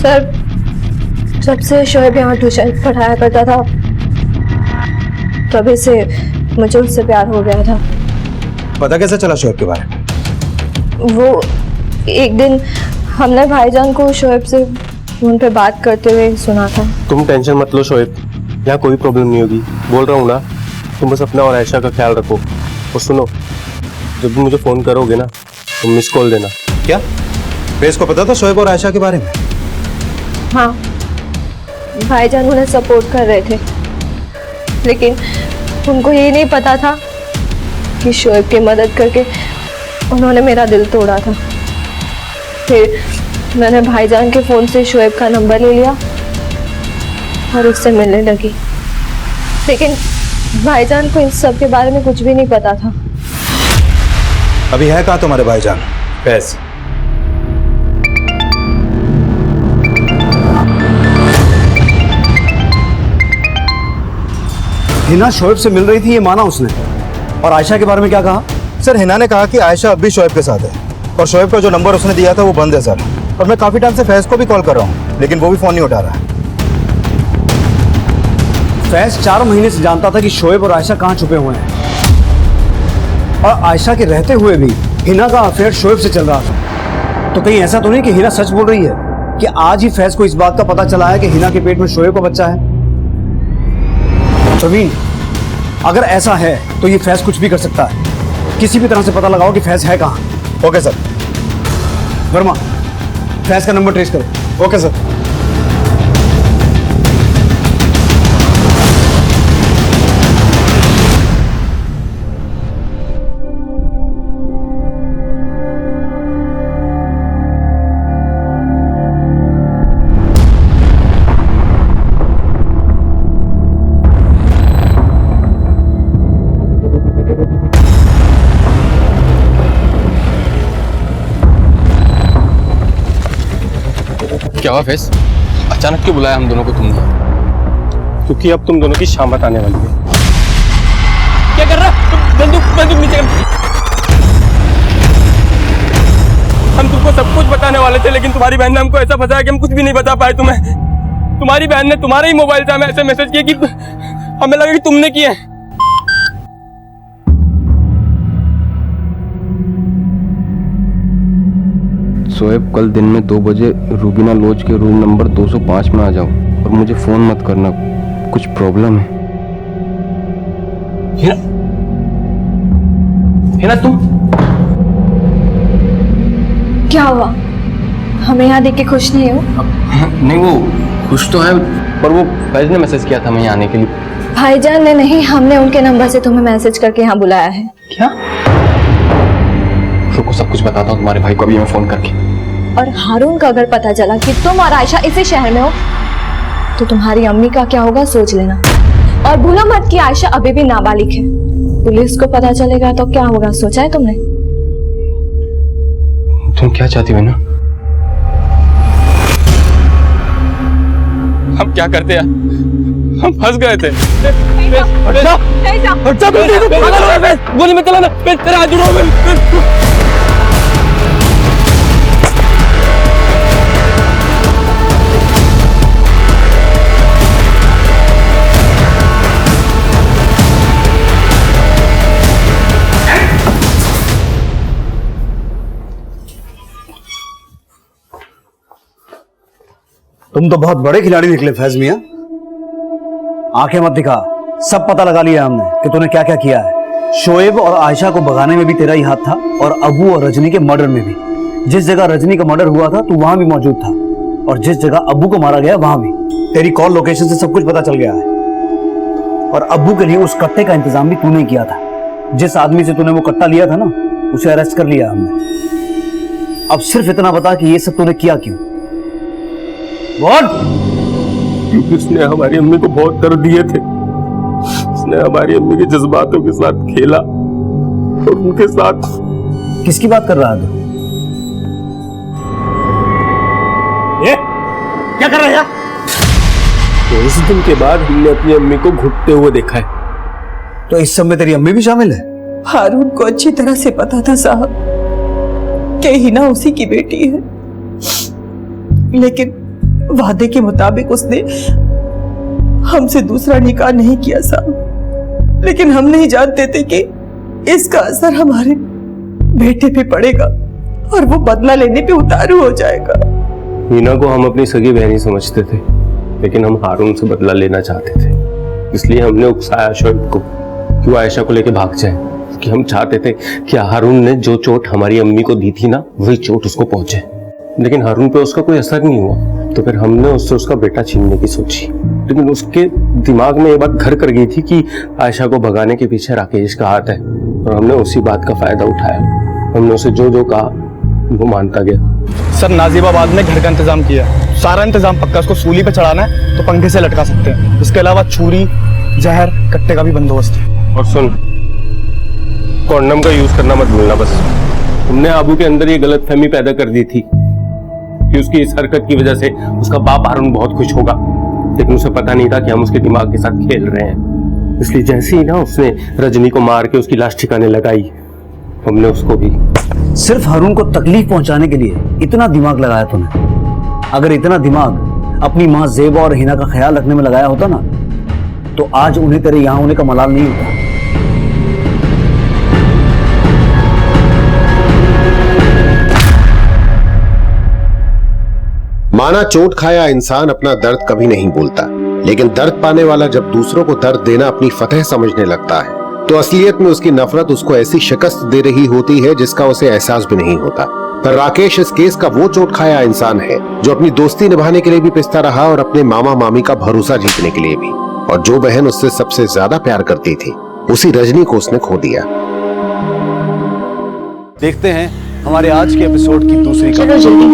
सर, जब से शोएब यहाँ ट्यूशन पढ़ाया करता था तभी से मुझे उससे प्यार हो गया था। पता कैसे चला शोएब के बारे में? वो एक दिन हमने भाईजान को शोएब से फोन पे बात करते हुए सुना था। तुम टेंशन मत लो शोएब, यहाँ कोई प्रॉब्लम नहीं होगी। बोल रहा हूँ ना, तुम बस अपना और आयशा का ख्याल रखो। और सुनो, जब भी मुझे फोन करोगे ना तुम मिस कॉल देना। क्या बेस को पता था शोएब और आयशा के बारे में? हाँ, भाईजान उन्हें सपोर्ट कर रहे थे, लेकिन उनको ये नहीं पता था कि शोएब की मदद करके उन्होंने मेरा दिल तोड़ा था। फिर मैंने भाईजान के फ़ोन से शोएब का नंबर ले लिया और उससे मिलने लगी, लेकिन भाईजान को इन सब के बारे में कुछ भी नहीं पता था। अभी है कहाँ तुम्हारे भाईजान? फैज, हिना शोएब से मिल रही थी ये माना उसने, और आयशा के बारे में क्या कहा? सर हिना ने कहा कि आयशा अब भी शोएब के साथ है और शोएब का जो नंबर उसने दिया था वो बंद है सर। और मैं काफी टाइम से फैज को भी कॉल कर रहा हूँ लेकिन वो भी फोन नहीं उठा रहा है। फैज 4 महीने से जानता था कि शोएब और आयशा कहाँ छुपे हुए हैं, और आयशा के रहते हुए भी हिना का अफेयर शोएब से चल रहा था। तो कहीं ऐसा तो नहीं कि हिना सच बोल रही है कि आज ही फैज को इस बात का पता चला है कि हिना के पेट में शोएब का बच्चा है? प्रवीण, अगर ऐसा है तो ये फैज कुछ भी कर सकता है। किसी भी तरह से पता लगाओ कि फैज है कहाँ। Okay sir. वर्मा, फैज का नंबर ट्रेस करो। Okay sir. क्या हुआ फैज? अचानक क्यों बुलाया हम दोनों को तुमने? क्योंकि अब तुम दोनों की शामत आने वाली है। क्या कर रहा? बंदूक नीचे कर। हम तुमको सब कुछ बताने वाले थे लेकिन तुम्हारी बहन ने हमको ऐसा फंसाया कि हम कुछ भी नहीं बता पाए तुम्हें। तुम्हारी बहन ने तुम्हारे ही मोबाइल से हमें ऐसे मैसेज किए कि हमें लगा कि तुमने किए हैं। शोएब, कल दिन में 2 बजे रूबीना लॉज के रूम नंबर 205 में आ जाओ और मुझे फोन मत करना, कुछ प्रॉब्लम है। हिना तुम क्या हुआ? हमें यहाँ देख के खुश नहीं हो? नहीं, वो खुश तो है पर वो फैज ने मैसेज किया था मैं यहाँ आने के लिए। भाईजान ने नहीं, हमने उनके नंबर से तुम्हें मैसेज करके यहाँ बुलाया है। क्या? रुको, सब कुछ बताता हूँ तुम्हारे भाई को अभी मैं फोन करके। और हारून का अगर पता चला कि तुम और आयशा इसी शहर में हो तो तुम्हारी अम्मी का क्या होगा सोच लेना। और भूलो मत कि आयशा अभी भी नाबालिग है। पुलिस को पता चलेगा तो क्या होगा, सोचा है तुमने? तुम क्या चाहती हो ना? हम क्या करते हैं? हम फंस गए थे। गोली में चलाना, तेरा हाथ जोड़ो। तुम तो बहुत बड़े खिलाड़ी निकले फैज मियां। आंखें मत दिखा, सब पता लगा लिया हमने कि तूने क्या क्या किया है। शोएब और आयशा को भगाने में भी तेरा ही हाथ था और अबू और रजनी के मर्डर में भी। जिस जगह रजनी का मर्डर हुआ था तू वहां भी मौजूद था, और जिस जगह अबू को मारा गया वहां भी। तेरी कॉल लोकेशन से सब कुछ पता चल गया है। और अबू के लिए उस कट्टे का इंतजाम भी तूने किया था। जिस आदमी से तूने वो कट्टा लिया था ना, उसे अरेस्ट कर लिया हमने। अब सिर्फ इतना बता कि ये सब तूने किया क्यों? What? क्योंकि उसने हमारी अम्मी को बहुत दर्द दिए थे। उसने हमारी अम्मी के जज्बातों के साथ खेला और उनके साथ। किसकी बात कर रहा है तू? ये क्या कर रहा है? तो उस दिन के बाद हमने अपनी अम्मी को घुटते हुए देखा है। तो इस सब में तेरी अम्मी भी शामिल है? हारून को अच्छी तरह से पता था साहब कि हिना उसी की बेटी है, लेकिन वादे के मुताबिक उसने हमसे दूसरा निकाह नहीं किया साहब। लेकिन हम नहीं जानते थे कि इसका असर हमारे बेटे पे पड़ेगा और वो बदला लेने पे उतारू हो जाएगा। हिना को हम अपनी सगी बहनी समझते थे, लेकिन हम हारून से बदला लेना चाहते थे। इसलिए हमने उकसाया शोएब को कि वो आयशा को लेके भाग जाए, कि हम चाहते थे कि हारून ने जो चोट हमारी अम्मी को दी थी ना, वही चोट उसको पहुंचे। लेकिन हारून पे उसका कोई असर नहीं हुआ, तो फिर हमने उससे उसका बेटा छीनने की सोची। लेकिन उसके दिमाग में ये बात घर कर गई थी कि आयशा को भगाने के पीछे राकेश का हाथ है, और हमने उसी बात का फायदा उठाया। हमने उसे जो जो कहा वो मानता गया। सर नाजिबाबाद में घर का इंतजाम किया, सारा इंतजाम पक्का। उसको सूली पे चढ़ाना है तो पंखे से लटका सकते हैं। इसके अलावा छुरी, जहर, कट्टे का भी बंदोबस्त है। और सुन, कॉन्डम का यूज करना मत भूलना बस। तुमने अबू के अंदर ये गलतफहमी पैदा कर दी थी कि उसकी इस हरकत की वजह से उसका बाप हारून बहुत खुश होगा, लेकिन उसे पता नहीं था कि हम उसके दिमाग के साथ खेल रहे हैं। इसलिए जैसे ही ना उसने रजनी को मार के उसकी लाश ठिकाने लगाई, हमने उसको भी। सिर्फ हारून को तकलीफ पहुंचाने के लिए इतना दिमाग लगाया तूने। अगर इतना दिमाग अपनी माँ ज़ेबा और हिना का ख्याल रखने में लगाया होता ना, तो आज उन्हें तेरे यहाँ होने का मलाल नहीं होता। माना चोट खाया इंसान अपना दर्द कभी नहीं भूलता, लेकिन दर्द पाने वाला जब दूसरों को दर्द देना अपनी फतह समझने लगता है, तो असलियत में उसकी नफरत उसको ऐसी शिकस्त दे रही होती है जिसका उसे एहसास भी नहीं होता। पर राकेश इस केस का वो चोट खाया इंसान है जो अपनी दोस्ती निभाने के लिए भी पिसता रहा और अपने मामा मामी का भरोसा जीतने के लिए भी। और जो बहन उससे सबसे ज्यादा प्यार करती थी, उसी रजनी को उसने खो दिया। देखते हैं हमारे आज के एपिसोड की दूसरी चलो जल्दी।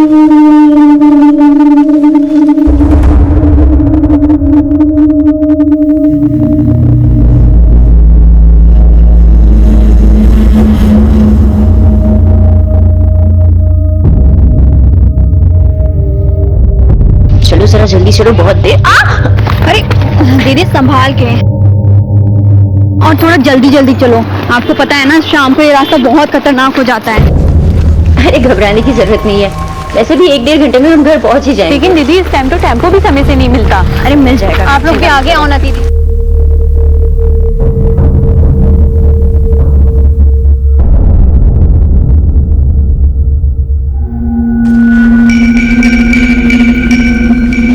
चलो जरा जल्दी चलो, बहुत देर। अरे दीदी संभाल के, और थोड़ा जल्दी जल्दी चलो। आपको पता है ना, शाम को ये रास्ता बहुत खतरनाक हो जाता है। अरे घबराने की जरूरत नहीं है, वैसे भी 1-1.5 घंटे में हम घर पहुंच ही जाएंगे। लेकिन दीदी इस टाइम तो टेम्पो भी समय से नहीं मिलता। अरे मिल जाएगा, आप लोग भी आगे आओ ना दीदी।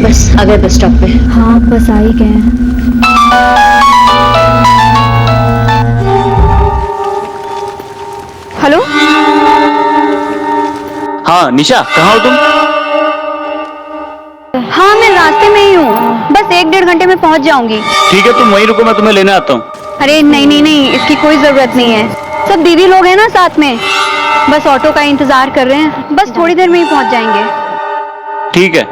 बस आ गए बस स्टॉप पे। हाँ बस आ ही गए हैं। हेलो, हाँ निशा, कहाँ हो तुम? हाँ मैं रास्ते में ही हूँ, बस 1-1.5 घंटे में पहुँच जाऊंगी। ठीक है, तुम वहीं रुको, मैं तुम्हें लेने आता हूँ। अरे नहीं नहीं नहीं, इसकी कोई जरूरत नहीं है। सब दीदी लोग हैं ना साथ में, बस ऑटो का इंतजार कर रहे हैं। बस थोड़ी देर में ही पहुँच जाएंगे। ठीक है।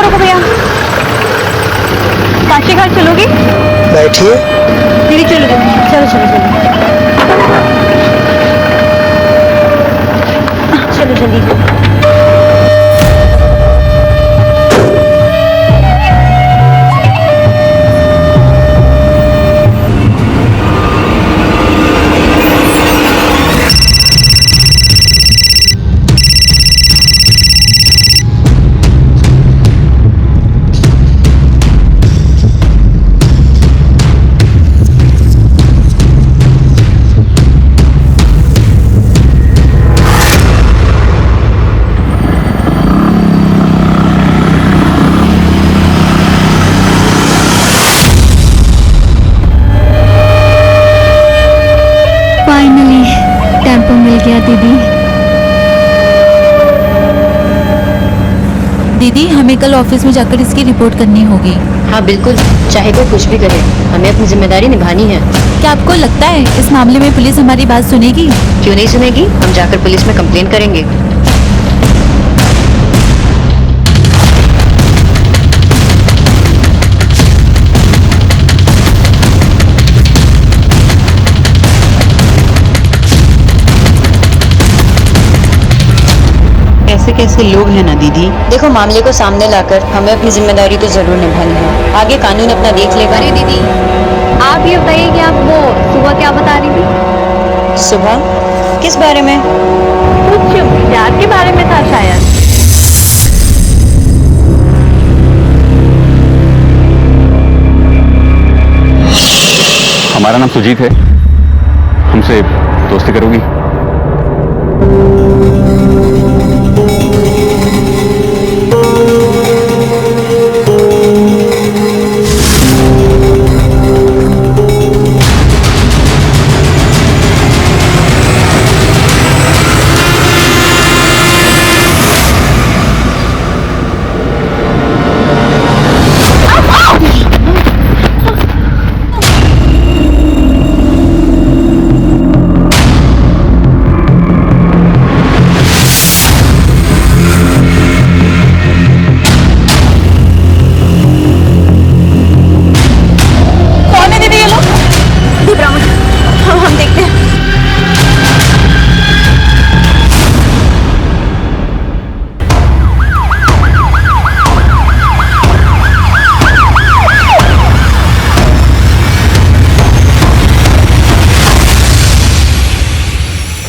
रुको भैया, काशी घाट चलोगी? बैठिए। दीदी चलो चलो चलो चलो जल्दी। कल ऑफिस में जाकर इसकी रिपोर्ट करनी होगी। हाँ बिल्कुल, चाहे कोई कुछ भी करे, हमें अपनी जिम्मेदारी निभानी है। क्या आपको लगता है इस मामले में पुलिस हमारी बात सुनेगी? क्यों नहीं सुनेगी, हम जाकर पुलिस में कंप्लेन करेंगे। कैसे कैसे लोग हैं ना दीदी। देखो, मामले को सामने लाकर हमें अपनी जिम्मेदारी तो जरूर निभानी है, आगे कानून अपना देख लेगा। अरे दीदी, आप ये बताइए कि आप वो सुबह क्या बता रही थी? सुबह किस बारे में? कुछ प्यार के बारे में था शायद। हमारा नाम सुजीत है, हमसे दोस्ती करोगी?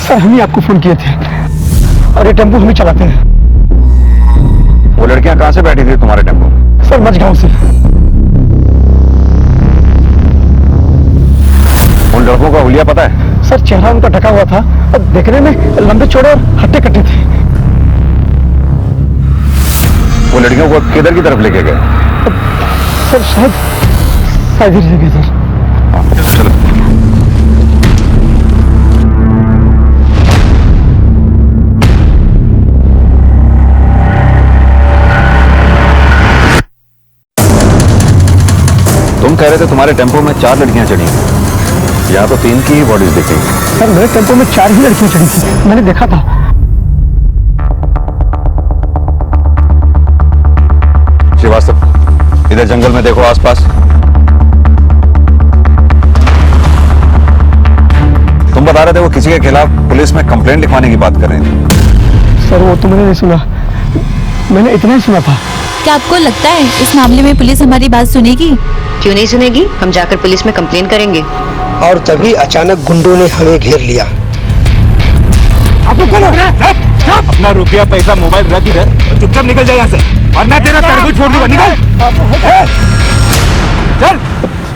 सर, हम ही आपको फोन किए थे और ये टेम्पो हम ही चलाते हैं। वो लड़कियां कहां से बैठी थी तुम्हारे टेम्पो? सर, मझगांव से। उन लड़कों का हुलिया पता है? सर, चेहरा उनका ढका हुआ था और देखने में लंबे चौड़े और हट्टे कट्टे थे। वो लड़कियों को किधर की तरफ लेके गए? सर, शायद इधर से गए सर। चलो। तुम कह रहे थे तुम्हारे टेम्पो में 4 लड़कियां चढ़ी हैं, यहाँ तो 3 की ही बॉडीज दिखी। सर, मेरे टेम्पो में 4 ही लड़कियां चढ़ी थी, मैंने देखा था। श्रीवास्तव, इधर जंगल में देखो आसपास। तुम बता रहे थे वो किसी के खिलाफ पुलिस में कंप्लेंट लिखवाने की बात कर रही थी। सर, वो तो मैंने नहीं सुना, मैंने इतना ही सुना था। क्या आपको लगता है इस मामले में पुलिस हमारी बात सुनेगी? क्यों नहीं सुनेगी, हम जाकर पुलिस में कंप्लेन करेंगे। और तभी अचानक गुंडों ने हमें घेर लिया। अपना रुपया पैसा मोबाइल रख इधर, चुपचाप निकल जाए यहाँ से, वरना तेरा तरबूज छोड़ दूंगा। निकल चल।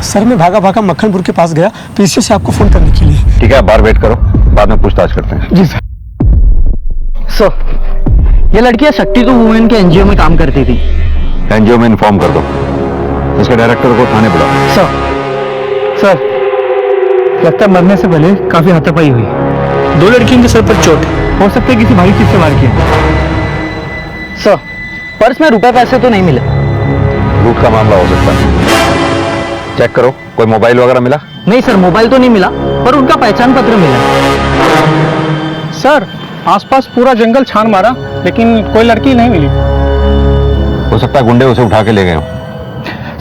सर, मैं भागा भागा मक्खनपुर के पास गया पीछे से आपको फोन करने के लिए। ठीक है, आप बाहर वेट करो, बाद में पूछताछ करते हैं। जी सर। सर, ये लड़कियां शक्ति टू वुमेन के एनजीओ में काम करती थी। एनजीओ में इन्फॉर्म कर दो, इसके डायरेक्टर को थाने बुलाओ। सर, लगता है मरने से पहले काफी हाथापाई हुई। 2 लड़कियों के सर पर चोट, हो सकता है किसी भारी चीज से मार किया। सर, पर्स में रुपए पैसे तो नहीं मिले। लूट का मामला हो सकता है, चेक करो। कोई मोबाइल वगैरह मिला? नहीं सर, मोबाइल तो नहीं मिला, पर उनका पहचान पत्र मिला। सर, आसपास पूरा जंगल छान मारा, लेकिन कोई लड़की नहीं मिली। हो सकता है गुंडे उसे उठा के ले गए हो।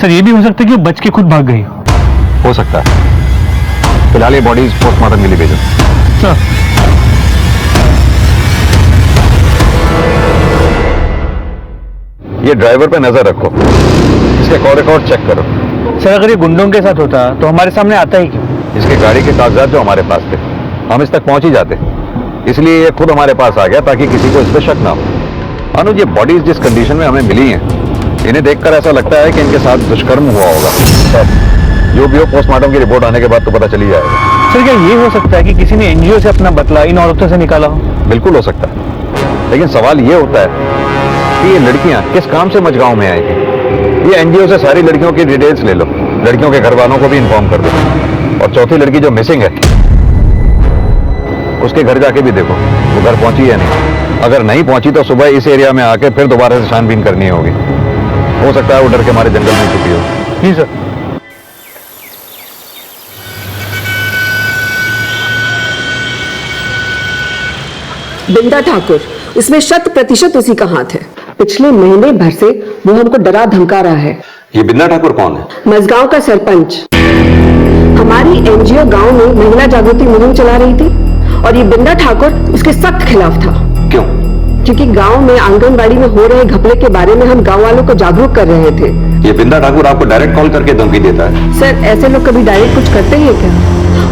सर, ये भी हो सकता है कि बच के खुद भाग गई हो सकता है। फिलहाल ये बॉडीज पोस्टमार्टम के लिए भेजो। सर, ये ड्राइवर पे नजर रखो, इसके कॉल रिकॉर्ड चेक करो। सर, अगर ये गुंडों के साथ होता तो हमारे सामने आता ही क्यों? इसके गाड़ी के कागजात जो हमारे पास थे, हम इस तक पहुंच ही जाते, इसलिए ये खुद हमारे पास आ गया ताकि किसी को इस पर शक ना हो। अनुज, ये बॉडीज जिस कंडीशन में हमें मिली हैं, इन्हें देखकर ऐसा लगता है कि इनके साथ दुष्कर्म हुआ होगा। जो भी हो, पोस्टमार्टम की रिपोर्ट आने के बाद तो पता चली जाएगा। सर, क्या ये हो सकता है कि किसी ने एनजीओ से अपना बदला इन औरतों से निकाला हो? बिल्कुल हो सकता है, लेकिन सवाल ये होता है कि ये लड़कियां किस काम से मझगांव में आई थी। ये एनजीओ से सारी लड़कियों की डिटेल्स ले लो, लड़कियों के घर वालों को भी इन्फॉर्म कर दो, और चौथी लड़की जो मिसिंग है उसके घर जाके भी देखो वो घर पहुंची या नहीं। अगर नहीं पहुंची तो सुबह इस एरिया में आके फिर दोबारा से छानबीन करनी होगी। हो सकता है वो डर के मारे जंगल में छुपी हो। जी सर। बिंदा ठाकुर, इसमें 100% उसी का हाथ है। पिछले महीने भर से वो हमको डरा धमका रहा है। ये बिंदा ठाकुर कौन है? मजगांव का सरपंच। हमारी एनजीओ गांव में महिला जागृति मुहिम चला रही थी और ये बिंदा ठाकुर उसके सख्त खिलाफ था। क्यों? क्योंकि गांव में आंगनबाड़ी में हो रहे घपले के बारे में हम गांव वालों को जागरूक कर रहे थे। ये बिंदा ठाकुर आपको डायरेक्ट कॉल करके धमकी देता है? सर, ऐसे लोग कभी डायरेक्ट कुछ करते हैं क्या?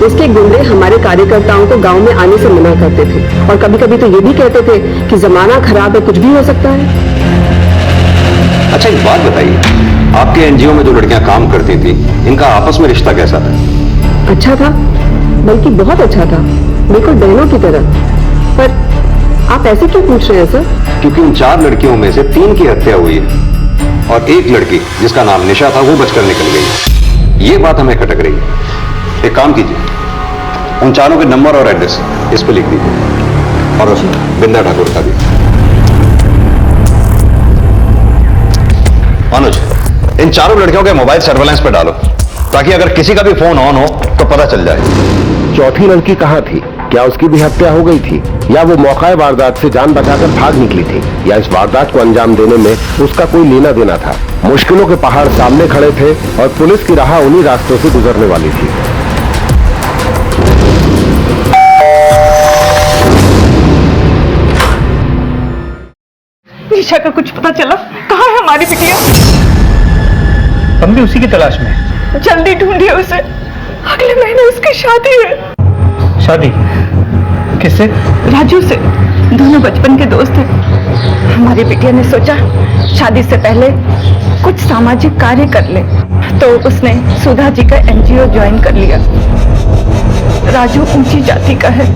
उसके गुंडे हमारे कार्यकर्ताओं को गांव में आने से मना करते थे और कभी कभी तो ये भी कहते थे कि जमाना खराब है, कुछ भी हो सकता है। अच्छा, एक बात बताइए, आपके एनजीओ में जो लड़कियां काम करती थी, इनका आपस में रिश्ता कैसा था? अच्छा था, बल्कि बहुत अच्छा था, बिल्कुल बहनों की तरह। पर आप ऐसे क्यों पूछ रहे हैं सर? क्योंकि उन 4 लड़कियों में से 3 की हत्या हुई है और एक लड़की जिसका नाम निशा था वो बचकर निकल गई। ये बात हमें खटक रही है। एक काम कीजिए, उन 4 के नंबर और एड्रेस इस पे लिख दीजिए और बिंदा ठाकुर का भी। अनुज, इन 4 लड़कियों के मोबाइल सर्वेलेंस पे डालो ताकि अगर किसी का भी फोन ऑन हो तो पता चल जाए। चौथी लड़की कहाँ थी? क्या उसकी भी हत्या हो गई थी या वो मौका वारदात से जान बचाकर भाग निकली थी, या इस वारदात को अंजाम देने में उसका कोई लेना देना था? मुश्किलों के पहाड़ सामने खड़े थे और पुलिस की राह उन्हीं रास्तों से गुजरने वाली थी। निशा का कुछ पता चला? कहाँ है हमारी बिटिया? हम भी उसी की तलाश में हैं। जल्दी ढूंढिए उसे, अगले महीने उसकी शादी है। शादी? किससे? राजू से। दोनों बचपन के दोस्त हैं। हमारी बिटिया ने सोचा शादी से पहले कुछ सामाजिक कार्य कर ले, तो उसने सुधा जी का एनजीओ ज्वाइन कर लिया। राजू ऊंची जाति का है,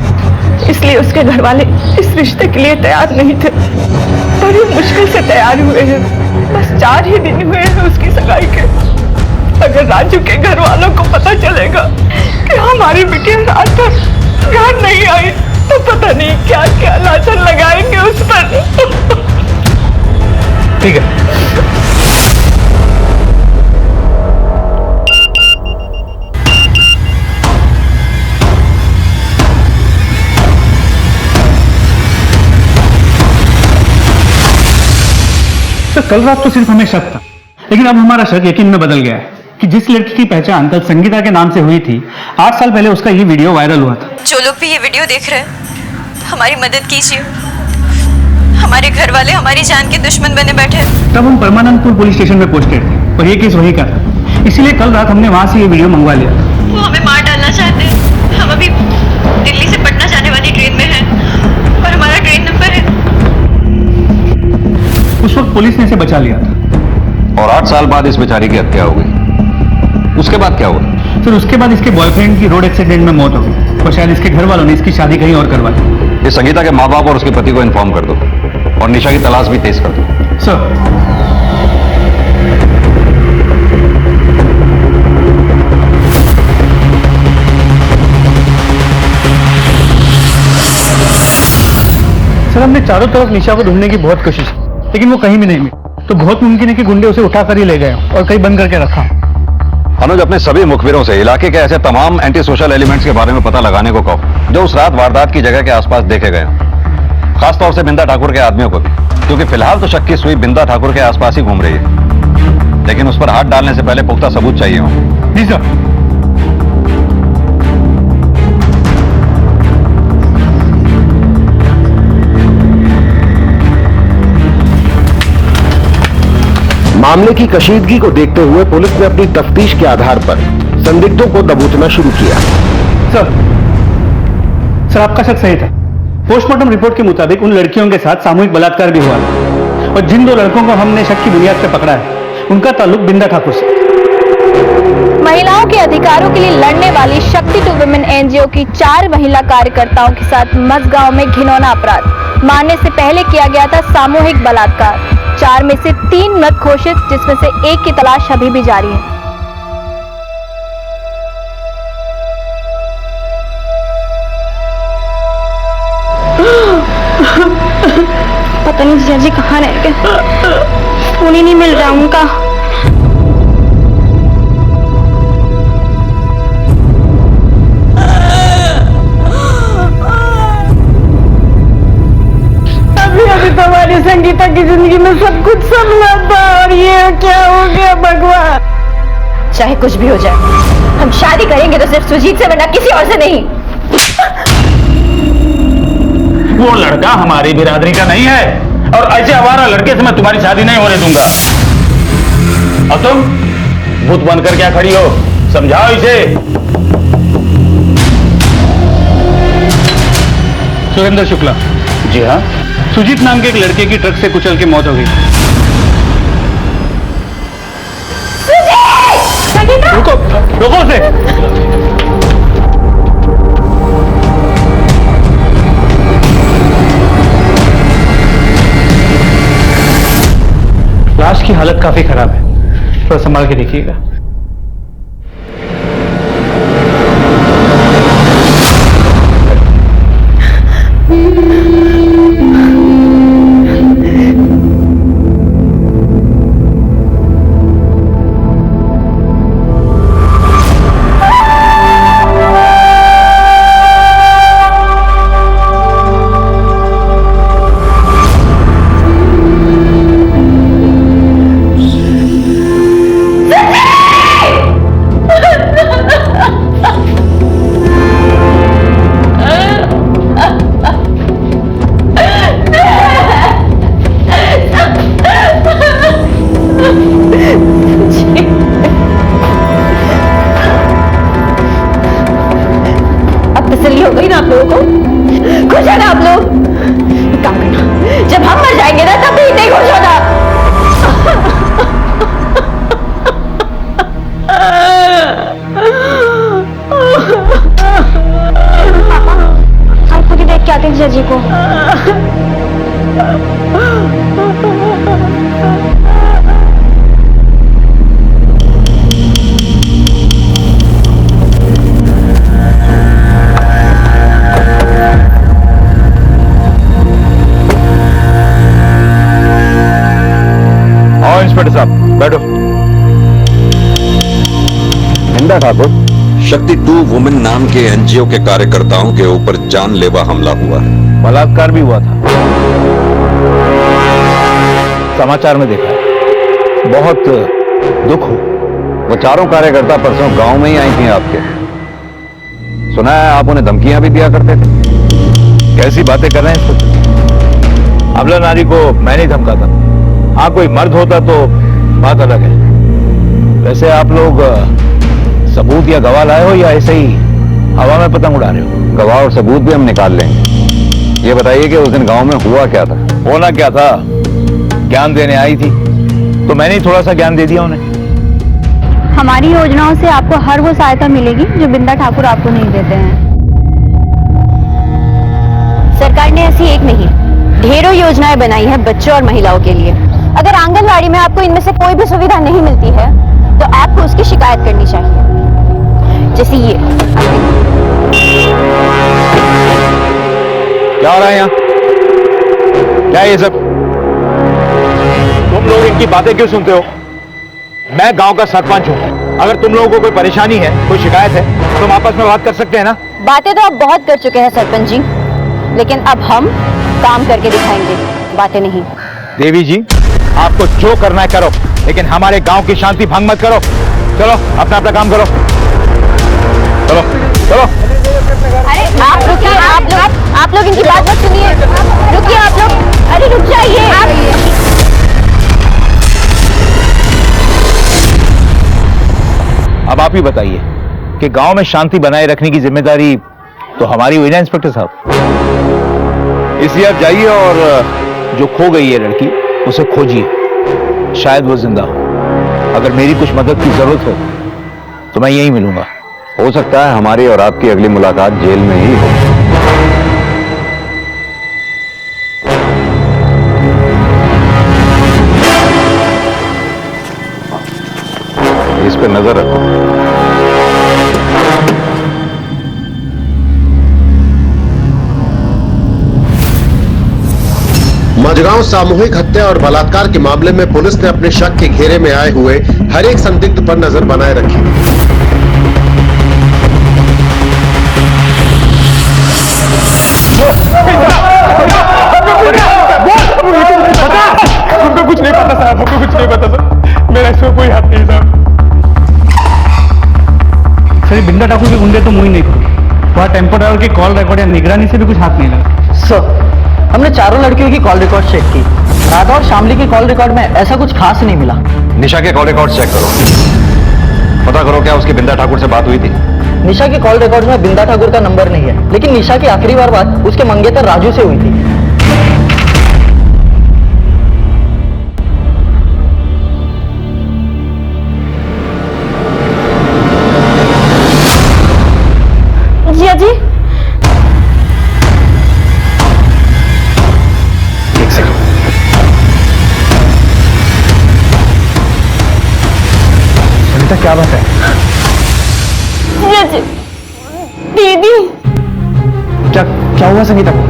इसलिए उसके घर वाले इस रिश्ते के लिए तैयार नहीं थे। बड़ी मुश्किल से तैयार हुए हैं। बस 4 ही दिन हुए हैं उसकी सगाई के। अगर राजू के घर वालों को पता चलेगा कि हमारी बिटिया रात भर घर नहीं आई तो पता नहीं क्या क्या लांछन लगाएंगे उस पर। ठीक है। तो कल रात तो सिर्फ हमें शक था, लेकिन अब हमारा शक यकीन में बदल गया है कि जिस लड़की की पहचान कल संगीता के नाम से हुई थी, 8 साल पहले उसका ये वीडियो वायरल हुआ था। जो लोग भी ये वीडियो देख रहे हैं, हमारी मदद कीजिए। हमारे घर वाले हमारी जान के दुश्मन बने बैठे हैं। तब हम परमानंदपुर पुलिस स्टेशन में पोस्टेड थे और ये केस वही का था, इसीलिए कल रात हमने वहां से ये वीडियो मंगवा लिया। वो हमें मार डालना चाहते हैं। हम अभी दिल्ली से पटना जाने वाली ट्रेन में हैं और हमारा ट्रेन नंबर है। उस वक्त पुलिस ने इसे बचा लिया था और 8 साल बाद इस बेचारी की हत्या हो गई। उसके बाद क्या हुआ? फिर उसके बाद इसके बॉयफ्रेंड की रोड एक्सीडेंट में मौत हो गई और शायद इसके घर वालों ने इसकी शादी कहीं और करवा दी। ये संगीता के माँ बाप और उसके पति को इन्फॉर्म कर दो और निशा की तलाश भी तेज कर दो। सर। सर, हमने चारों तरफ निशा को ढूंढने की बहुत कोशिश की, लेकिन वो कहीं भी नहीं मिली। तो बहुत मुमकिन है कि गुंडे उसे उठाकर ही ले गए और कहीं बंद करके रखा। अनुज, अपने सभी मुखबिरों से इलाके के ऐसे तमाम एंटी सोशल एलिमेंट्स के बारे में पता लगाने को कहो जो उस रात वारदात की जगह के आसपास देखे गए हों। खासतौर से बिंदा ठाकुर के आदमियों को भी, क्योंकि फिलहाल तो शक की सुई बिंदा ठाकुर के आसपास ही घूम रही है, लेकिन उस पर हाथ डालने से पहले पुख्ता सबूत चाहिए हो। जी सर। मामले की कशीदगी को देखते हुए पुलिस ने अपनी तफ्तीश के आधार पर संदिग्धों को दबोचना शुरू किया। सर, आपका शक सही था। पोस्टमार्टम रिपोर्ट के मुताबिक उन लड़कियों के साथ सामूहिक बलात्कार भी हुआ था और जिन 2 लड़कों को हमने शक की बुनियाद पर पकड़ा है उनका ताल्लुक बिंदा ठाकुर से। महिलाओं के अधिकारों के लिए लड़ने वाली शक्ति टू वुमेन एनजीओ की 4 महिला कार्यकर्ताओं के साथ मजगांव में घिनौना अपराध मारने से पहले किया गया था सामूहिक बलात्कार। 4 में से 3 मृत घोषित, जिसमें से 1 की तलाश अभी भी जारी है। पता नहीं जीजा जी कहाँ रह गए। सुकून ही नहीं मिल रहा उनका। अभी तुम्हारी संगीता की जिंदगी में सब कुछ संभला था और ये क्या हो गया भगवान। चाहे कुछ भी हो जाए, हम शादी करेंगे तो सिर्फ सुजीत से, वरना किसी और से नहीं। वो लड़का हमारी बिरादरी का नहीं है और ऐसे आवारा लड़के से मैं तुम्हारी शादी नहीं होने दूंगा। अब तुम भूत बनकर क्या खड़ी हो, समझाओ इसे। सुरेंद्र शुक्ला। जी हाँ। सुजीत नाम के एक लड़के की ट्रक से कुचल के मौत हो गई। रुको रुको उसे। लाश की हालत काफी खराब है, थोड़ा संभाल के देखिएगा। हो गई ना आप लोगों को? खुश है ना आप लोग? एक काम करना, जब हम मर जाएंगे ना तब भी नहीं खुश होना। आप खुद ही देख के आते हैं जीजा जी को। इंस्पेक्टर साहब बैठो। इंदा ठाकुर, शक्ति 2 वुमेन नाम के एनजीओ के कार्यकर्ताओं के ऊपर जानलेवा हमला हुआ है। बलात्कार भी हुआ था, समाचार में देखा है। बहुत दुख हो। वो चारों कार्यकर्ता परसों गांव में ही आई थी आपके। सुना है आप उन्हें धमकियां भी दिया करते थे। कैसी बातें कर रहे हैं इंस्पेक्टर? अबला नारी को मैं नहीं धमका था। हाँ, कोई मर्द होता तो बात अलग है। वैसे आप लोग सबूत या गवाह लाए हो या ऐसे ही हवा में पतंग उड़ा रहे हो? गवाह और सबूत भी हम निकाल लेंगे। ये बताइए कि उस दिन गांव में हुआ क्या था? होना क्या था, ज्ञान देने आई थी तो मैंने थोड़ा सा ज्ञान दे दिया उन्हें। हमारी योजनाओं से आपको हर वो सहायता मिलेगी जो बिंदा ठाकुर आपको नहीं देते हैं। सरकार ने ऐसी एक नहीं, ढेरों योजनाएं बनाई हैं बच्चों और महिलाओं के लिए। अगर आंगनवाड़ी में आपको इनमें से कोई भी सुविधा नहीं मिलती है तो आपको उसकी शिकायत करनी चाहिए। जैसे ये क्या हो रहा है यहाँ? क्या है ये सब? तुम लोग इनकी बातें क्यों सुनते हो? मैं गांव का सरपंच हूँ। अगर तुम लोगों को कोई परेशानी है, कोई शिकायत है, तो हम आपस में बात कर सकते हैं ना? बातें तो आप बहुत कर चुके हैं सरपंच जी, लेकिन अब हम काम करके दिखाएंगे, बातें नहीं। देवी जी, आपको जो करना है करो, लेकिन हमारे गांव की शांति भंग मत करो। चलो अपना अपना काम करो। चलो चलो। अरे आप रुकिए, आप लोग इनकी बात मत सुनिए। रुकिए आप लोग, अरे रुक जाइए। अब आप ही बताइए कि गांव में शांति बनाए रखने की जिम्मेदारी तो हमारी हुई ना इंस्पेक्टर साहब। इसलिए आप जाइए और जो खो गई है लड़की उसे खोजिए, शायद वो जिंदा हो। अगर मेरी कुछ मदद की जरूरत हो तो मैं यहीं मिलूंगा। हो सकता है हमारी और आपकी अगली मुलाकात जेल में ही हो। इस पे नजर रखो। मझगांव उन्नाव सामूहिक हत्या और बलात्कार के मामले में पुलिस ने अपने शक के घेरे में आए हुए हर एक संदिग्ध पर नजर बनाए रखी। हमको कुछ नहीं पता साहब, हमको कुछ नहीं पता सर, मेरा इसमें कोई हाथ नहीं साहब। सर बिंदा ठाकुर के गुंडे तो मुझे नहीं थे, वहाँ टेम्पो ड्राइवर की कॉल रिकॉर्ड या निगरानी से भी कुछ हाथ नहीं लगा। सर हमने चारों लड़कियों की कॉल रिकॉर्ड चेक की, राधा और शामली की कॉल रिकॉर्ड में ऐसा कुछ खास नहीं मिला। निशा के कॉल रिकॉर्ड चेक करो, पता करो क्या उसकी बिंदा ठाकुर से बात हुई थी। निशा की कॉल रिकॉर्ड में बिंदा ठाकुर का नंबर नहीं है, लेकिन निशा की आखिरी बार बात उसके मंगेतर राजू से हुई थी। जिया जी, एक सेकंड। सुनीता क्या बात है? जिया जी, दीदी क्या हुआ संगीता को?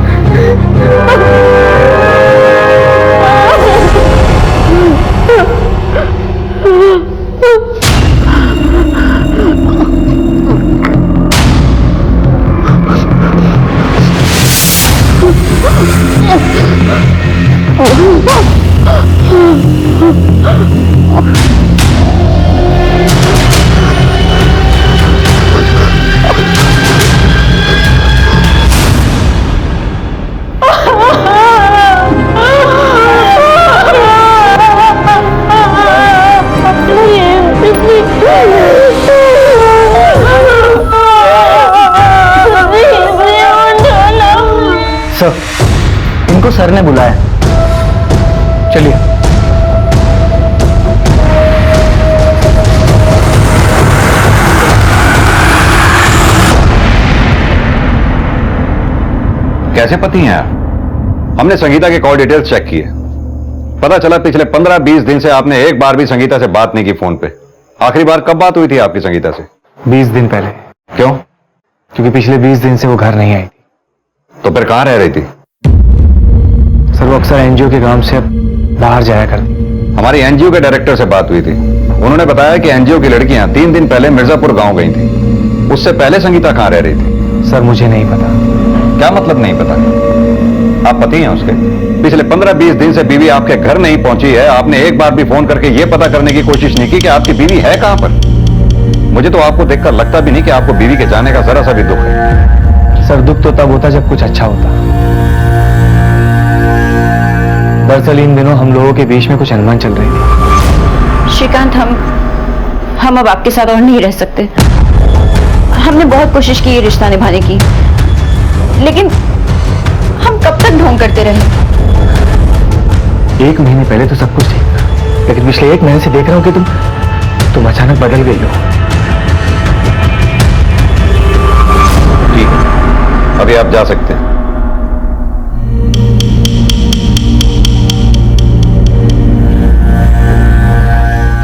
सर इनको सर ने बुलाया, चलिए। कैसे पति हैं आप? हमने संगीता के कॉल डिटेल्स चेक किए, पता चला पिछले 15-20 दिन से आपने एक बार भी संगीता से बात नहीं की फोन पे। आखिरी बार कब बात हुई थी आपकी संगीता से? 20 दिन पहले। क्यों? क्योंकि पिछले 20 दिन से वो घर नहीं आई थी। तो फिर कहां रह रही थी? सर वो अक्सर एनजीओ के काम से बाहर जाया करती। हमारी एनजीओ के डायरेक्टर से बात हुई थी, उन्होंने बताया कि एनजीओ की लड़कियां 3 दिन पहले मिर्जापुर गांव गई थी। उससे पहले संगीता कहां रह रही थी? सर मुझे नहीं पता। क्या मतलब नहीं पता? आप पति हैं उसके, पिछले 15-20 दिन से बीवी आपके घर नहीं पहुंची है, आपने एक बार भी फोन करके यह पता करने की कोशिश नहीं की कि आपकी बीवी है कहां पर। मुझे तो आपको देखकर लगता भी नहीं कि आपको बीवी के जाने का जरा सा भी दुख है। सर दुख तो तब होता जब कुछ अच्छा होता। दरअसल इन दिनों हम लोगों के बीच में कुछ अनबन चल रही थी। श्रीकांत, हम अब आपके साथ और नहीं रह सकते। हमने बहुत कोशिश की ये रिश्ता निभाने की, लेकिन हम कब तक ढोंग करते रहे? 1 महीने पहले तो सब कुछ ठीक था, लेकिन पिछले 1 महीने से देख रहा हूं कि तुम अचानक बदल गई हो। ठीक है, अभी आप जा सकते हैं।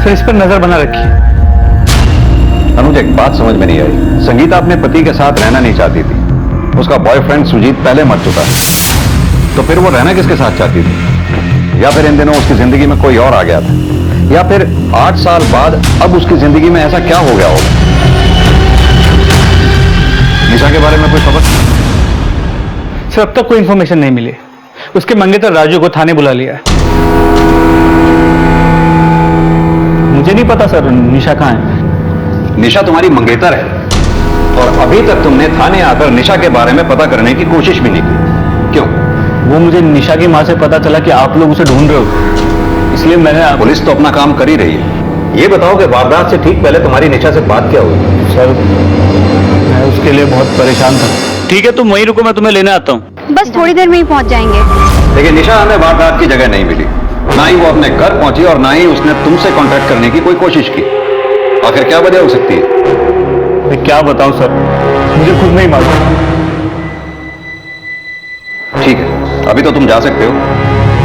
सर इस पर नजर बना रखिए। मुझे एक बात समझ में नहीं आई, संगीता अपने पति के साथ रहना नहीं चाहती थी, उसका बॉयफ्रेंड सुजीत पहले मर चुका है, तो फिर वो रहना किसके साथ चाहती थी? या फिर इन दिनों उसकी जिंदगी में कोई और आ गया था, या फिर 8 साल बाद अब उसकी जिंदगी में ऐसा क्या हो गया होगा? निशा के बारे में कोई खबर? सर अब तक कोई इंफॉर्मेशन नहीं मिली। उसके मंगेतर राजू को थाने बुला लिया है। मुझे नहीं पता सर निशा कहाँ है। निशा तुम्हारी मंगेतर है और अभी तक तुमने थाने आकर निशा के बारे में पता करने की कोशिश भी नहीं की, क्यों? वो मुझे निशा की माँ से पता चला कि आप लोग उसे ढूंढ रहे हो, इसलिए मैंने। पुलिस तो अपना काम कर ही रही है। ये बताओ कि वारदात से ठीक पहले तुम्हारी निशा से बात क्या हुई? सर मैं उसके लिए बहुत परेशान था। ठीक है, तुम वहीं रुको, मैं तुम्हें लेने आता हूँ। बस थोड़ी देर में ही पहुंच जाएंगे। लेकिन निशा हमें वारदात की जगह नहीं मिली, ना ही वो अपने घर पहुंची और ना ही उसने तुमसे कांटेक्ट करने की कोई कोशिश की। आखिर क्या वजह हो सकती है? मैं क्या बताऊं सर, मुझे खुद नहीं मालूम। ठीक है, अभी तो तुम जा सकते हो,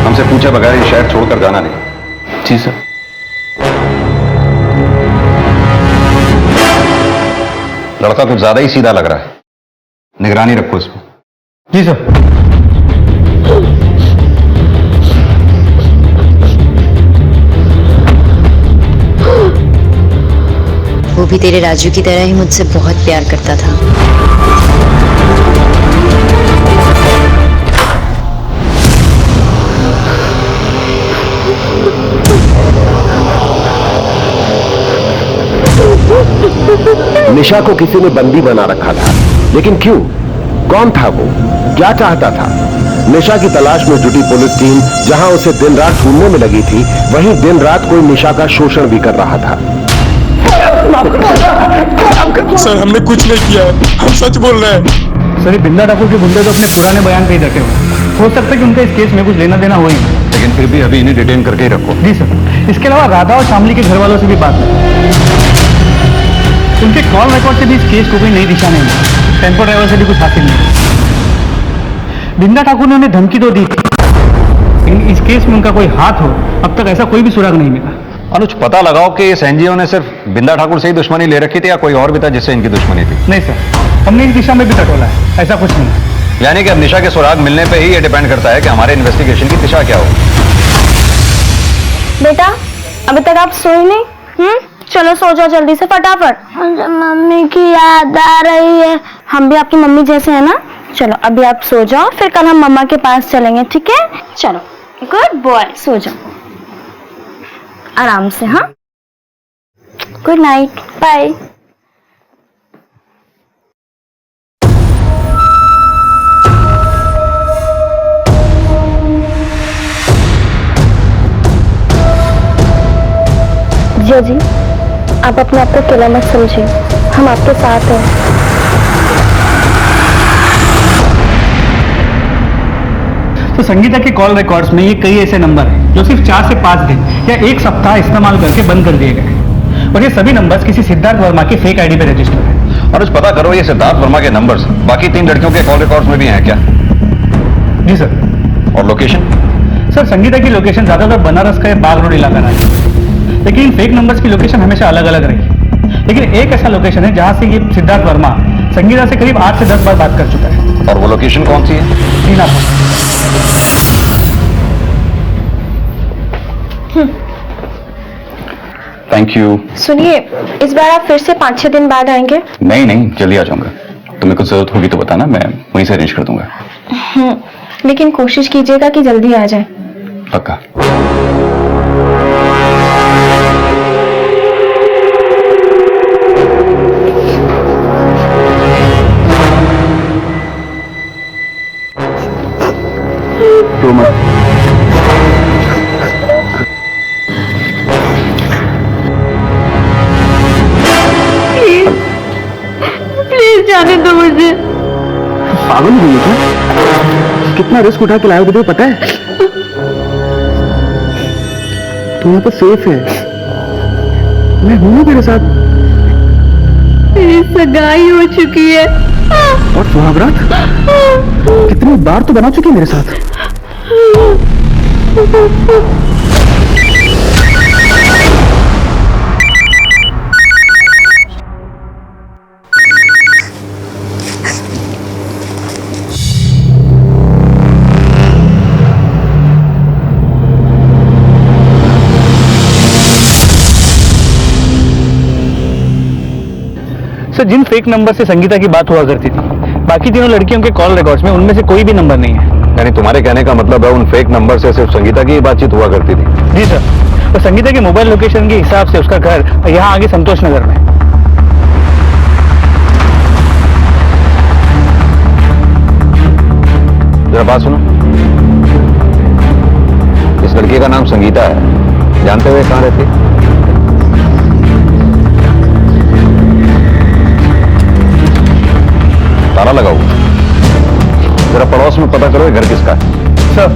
हमसे पूछे बगैर ये शहर छोड़कर जाना नहीं। जी सर। लड़का कुछ ज्यादा ही सीधा लग रहा है, निगरानी रखो इसमें। जी सर। वो भी तेरे राजू की तरह ही मुझसे बहुत प्यार करता था। निशा को किसी ने बंदी बना रखा था, लेकिन क्यों? कौन था वो? क्या चाहता था? निशा की तलाश में जुटी पुलिस टीम जहां उसे दिन रात ढूंढने में लगी थी, वहीं दिन रात कोई निशा का शोषण भी कर रहा था। सर हमने कुछ नहीं किया है, हम सच बोल रहे हैं। सर ये बिंदा ठाकुर के गुंडे तो अपने पुराने बयान पे ही रखे हुए, हो सकता है कि उनका इस केस में कुछ लेना देना हो ही, लेकिन फिर भी अभी इन्हें डिटेन करके ही रखो। जी सर। इसके अलावा राधा और शामली के घर वालों से भी बात है, उनके कॉल रिकॉर्ड से भी इस केस को कोई नई दिशा नहीं मिली, टेम्पो ड्राइवर से भी कुछ हासिल नहीं। बिंदा ठाकुर ने उन्हें धमकी तो दी थी, लेकिन इस केस में उनका कोई हाथ हो, अब तक ऐसा कोई भी सुराग नहीं मिला। अनुज पता लगाओ कि इस एनजीओ ने सिर्फ बिंदा ठाकुर से ही दुश्मनी ले रखी थी या कोई और भी था जिससे इनकी दुश्मनी थी? नहीं सर, हमने इस दिशा में भी टटोला है, ऐसा कुछ नहीं। यानी कि अब निशा के सुराग मिलने पे ही ये डिपेंड करता है कि हमारे इन्वेस्टिगेशन की दिशा क्या हो। बेटा अभी तक आप सोए नहीं? चलो सो जाओ जल्दी से फटाफट। मुझे मम्मी की याद आ रही है। हम भी आपकी मम्मी जैसे हैं ना। चलो अभी आप सो जाओ, फिर कल हम मम्मा के पास चलेंगे, ठीक है? चलो गुड बॉय, सो जाओ आराम से। हाँ, गुड नाइट, बाय। जिया जी, आप अपने आप को अकेला मत समझिए, हम आपके साथ हैं। तो संगीता के कॉल रिकॉर्ड्स में ये कई ऐसे नंबर हैं जो सिर्फ 4 से 5 दिन या एक सप्ताह इस्तेमाल करके बंद कर दिए गए, और ये सभी नंबर्स किसी सिद्धार्थ वर्मा की फेक आईडी पे रजिस्टर्ड है। और पता करो ये सिद्धार्थ वर्मा के नंबर्स बाकी 3 लड़कियों के कॉल रिकॉर्ड्स में भी हैं क्या? जी सर। और लोकेशन? सर संगीता की लोकेशन ज्यादातर बनारस का बाग रोड इलाका रहा है, लेकिन इन फेक नंबर्स की लोकेशन हमेशा अलग अलग रही। लेकिन एक ऐसा लोकेशन है जहां से ये सिद्धार्थ वर्मा संगीता से करीब 8 से 10 बार बात कर चुका है। और वो लोकेशन कौन सी है? दीनापुर। Thank you. सुनिए, इस बार आप फिर से 5-6 दिन बाद आएंगे? नहीं, जल्दी आ जाऊंगा। तुम्हें कुछ जरूरत होगी तो बताना, मैं वहीं से अरेंज कर दूंगा। लेकिन कोशिश कीजिएगा कि जल्दी आ जाए। पक्का। प्लीज जाने दो मुझे। पागल हो गई क्या? कितना रिस्क उठा के लाया हो, पता है? तू यहाँ पर सेफ है, मैं हूं ना तेरे साथ। मेरी सगाई हो चुकी है। और सुहागरात कितनी बार तो बना चुकी है मेरे साथ। सर जिन फेक नंबर से संगीता की बात हुआ करती थी, बाकी तीनों लड़कियों के कॉल रिकॉर्ड्स में उनमें से कोई भी नंबर नहीं है। यानी तुम्हारे कहने का मतलब है उन फेक नंबर से सिर्फ संगीता की ही बातचीत हुआ करती थी? जी सर। तो संगीता के मोबाइल लोकेशन के हिसाब से उसका घर यहाँ आगे संतोष नगर में। जरा बात सुनो, इस लड़की का नाम संगीता है, जानते हुए कहाँ रहती है? ताला लगाओ, जरा पड़ोस में पता करो घर किसका है। सर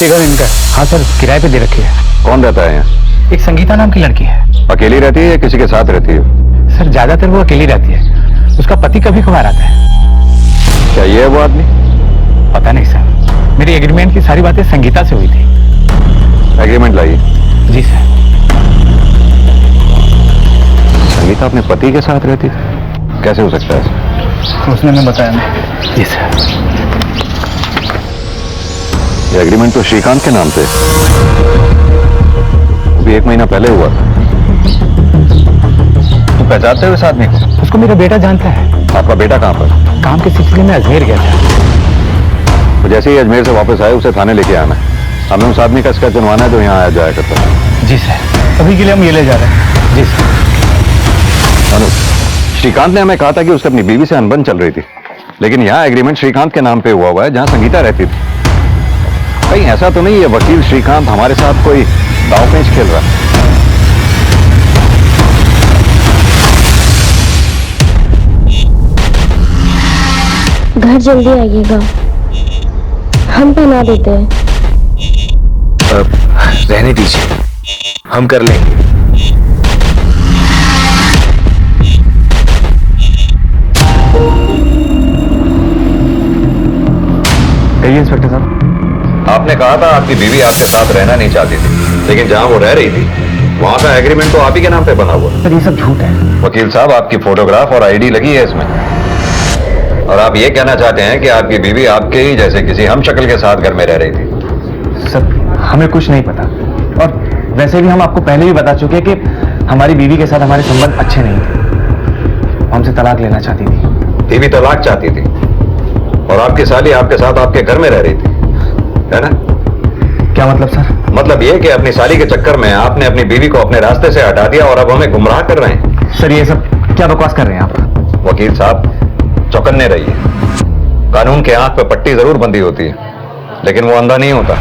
ये घर इनका है। हाँ सर, किराए पे दे रखी है। कौन रहता है यहाँ? एक संगीता नाम की लड़की है। अकेली रहती है या किसी के साथ रहती है? सर ज्यादातर वो अकेली रहती है, उसका पति कभी कभार आता है। क्या ये है वो आदमी? पता नहीं सर, मेरी एग्रीमेंट की सारी बातें संगीता से हुई थी। एग्रीमेंट लाइए। जी सर। संगीता अपने पति के साथ रहती थी? कैसे हो सकता है? उसने हमें बताया नहीं। जी सर। ये एग्रीमेंट तो श्रीकांत के नाम पे भी 1 महीना पहले हुआ था। तुम पहचानते हो इस आदमी को? उसको मेरा बेटा जानता है। आपका बेटा कहाँ पर? काम के सिलसिले में अजमेर गया था। तो जैसे ही अजमेर से वापस आए उसे थाने लेके आना है। हमें उस आदमी का स्केच बनवाना है जो यहाँ आया जाया करता है। जी सर, अभी के लिए हम ये ले जा रहे हैं। जी सर। अनुज, श्रीकांत ने हमें कहा था कि उसकी अपनी बीवी से अनबन चल रही थी, लेकिन यहाँ एग्रीमेंट श्रीकांत के नाम पे हुआ है जहाँ संगीता रहती थी। कहीं ऐसा तो नहीं है वकील श्रीकांत हमारे साथ कोई दांव पेंच खेल रहा है? घर जल्दी आइएगा, हम पहना देते हैं। रहने दीजिए, हम कर लेंगे। कहिए इंस्पेक्टर साहब। आपने कहा था आपकी बीवी आपके साथ रहना नहीं चाहती थी, लेकिन जहां वो रह रही थी वहां का एग्रीमेंट तो आप ही के नाम पे बना हुआ। सर ये सब झूठ है। वकील साहब, आपकी फोटोग्राफ और आईडी लगी है इसमें, और आप ये कहना चाहते हैं कि आपकी बीवी आपके ही जैसे किसी हम शक्ल के साथ घर में रह रही थी? सर हमें कुछ नहीं पता, और वैसे भी हम आपको पहले भी बता चुके हैं कि हमारी बीवी के साथ हमारे संबंध अच्छे नहीं थे। हमसे तलाक लेना चाहती थी। बीवी तलाक चाहती थी और आपकी साली आपके साथ आपके घर में रह रही थी, है ना? क्या मतलब सर? मतलब ये कि अपनी साली के चक्कर में आपने अपनी बीवी को अपने रास्ते से हटा दिया और अब हमें गुमराह कर रहे हैं। सर ये सब क्या बकवास कर रहे हैं आप? वकील साहब, चौकन्ने रहिए। कानून के आंख पे पट्टी जरूर बंधी होती है, लेकिन वो अंधा नहीं होता।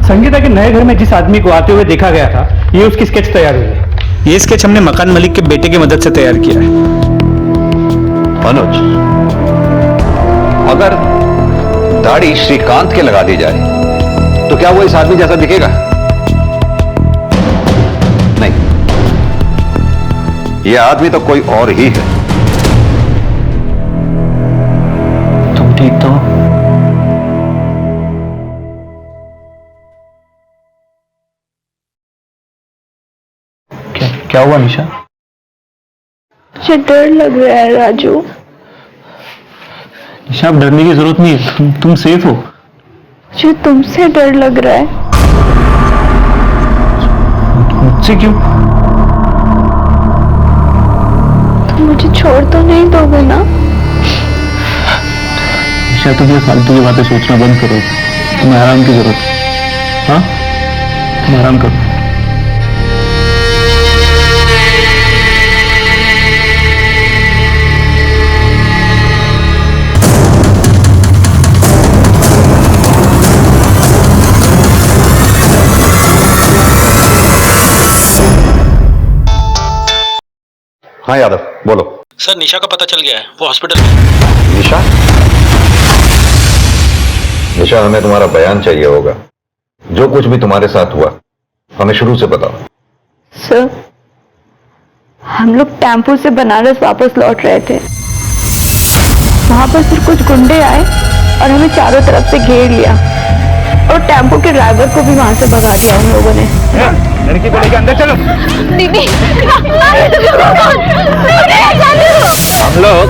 संगीता के नए घर में जिस आदमी को आते हुए देखा गया था, ये उसकी स्केच तैयार हुई है। ये स्केच हमने मकान मालिक के बेटे की मदद से तैयार किया है। अनुज, अगर दाढ़ी श्रीकांत के लगा दी जाए तो क्या वो इस आदमी जैसा दिखेगा? नहीं, यह आदमी तो कोई और ही है। तुम ठीक तो? क्या हुआ निशा? मुझे डर लग रहा है राजू। निशा, अब डरने की जरूरत नहीं है, तुम सेफ हो। मुझे तुमसे डर लग रहा है। मुझसे क्यों? तुम मुझे छोड़ तो नहीं दोगे ना? निशा, तुम ये फालतू की बातें सोचना बंद करो। तुम्हें आराम की जरूरत है। हाँ, तुम आराम करो। हाँ यादव, बोलो। सर, निशा का पता चल गया है, वो हॉस्पिटल में। निशा? निशा, हमें तुम्हारा बयान चाहिए होगा। जो कुछ भी तुम्हारे साथ हुआ हमें शुरू से बताओ। सर, हम लोग टेम्पो से बनारस वापस लौट रहे थे। वहां पर सिर्फ कुछ गुंडे आए और हमें चारों तरफ से घेर लिया और टेम्पो के ड्राइवर को भी वहां से भगा दिया उन लोगों ने। लड़की को लेकर अंदर चलो। दीदी, हम लोग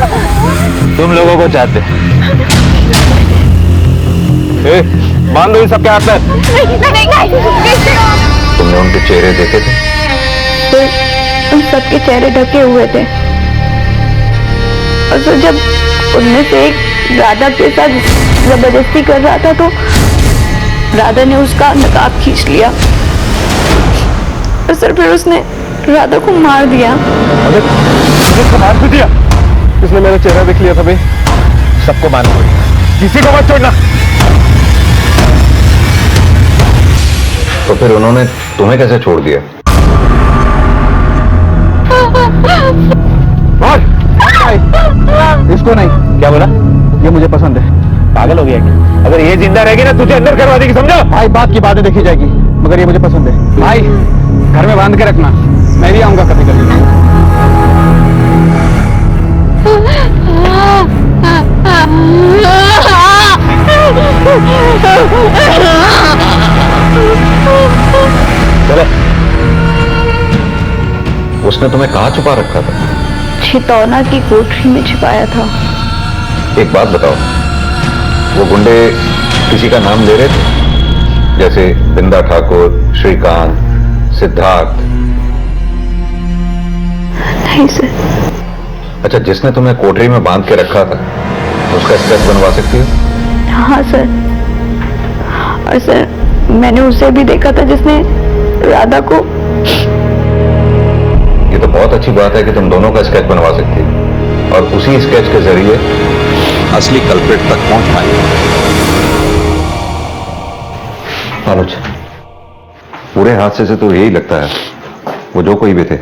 तुम लोगों को चाहते हैं। बांध दो इन सबके हाथ में। तुमने उनके चेहरे देखे थे? तो उन सबके चेहरे ढके हुए थे और तो जब उनमें से एक राधा के साथ जबरदस्ती कर रहा था तो राधा ने उसका नकाब खींच लिया और सर फिर उसने राधा को मार दिया। अरे मार भी दिया? इसने मेरा चेहरा देख लिया था भाई। सबको मालूम है, किसी को मत छोड़ना। तो फिर उन्होंने तुम्हें कैसे छोड़ दिया? इसको नहीं। क्या बोला? ये मुझे पसंद है। पागल हो गया क्या? अगर ये जिंदा रहेगी ना तुझे अंदर करवा देगी, समझो? भाई बात की बातें देखी जाएगी, मगर ये मुझे पसंद है। भाई घर में बांध के रखना, मैं भी आऊंगा कभी कभी। चले। उसने तुम्हें कहाँ छुपा रखा था? छितौना की कोठरी में छिपाया था। एक बात बताओ, वो गुंडे किसी का नाम ले रहे थे? जैसे बिंदा ठाकुर, श्रीकांत, सिद्धार्थ? नहीं सर। अच्छा, जिसने तुम्हें कोठरी में बांध के रखा था उसका स्केच बनवा सकती हो? हाँ सर। और सर, मैंने उसे भी देखा था जिसने राधा को। ये तो बहुत अच्छी बात है कि तुम दोनों का स्केच बनवा सकती हो और उसी स्केच के जरिए असली कल्प्रिट तक पहुंच पाएंगे। अनुज, पूरे हादसे से तो यही लगता है वो जो कोई भी थे,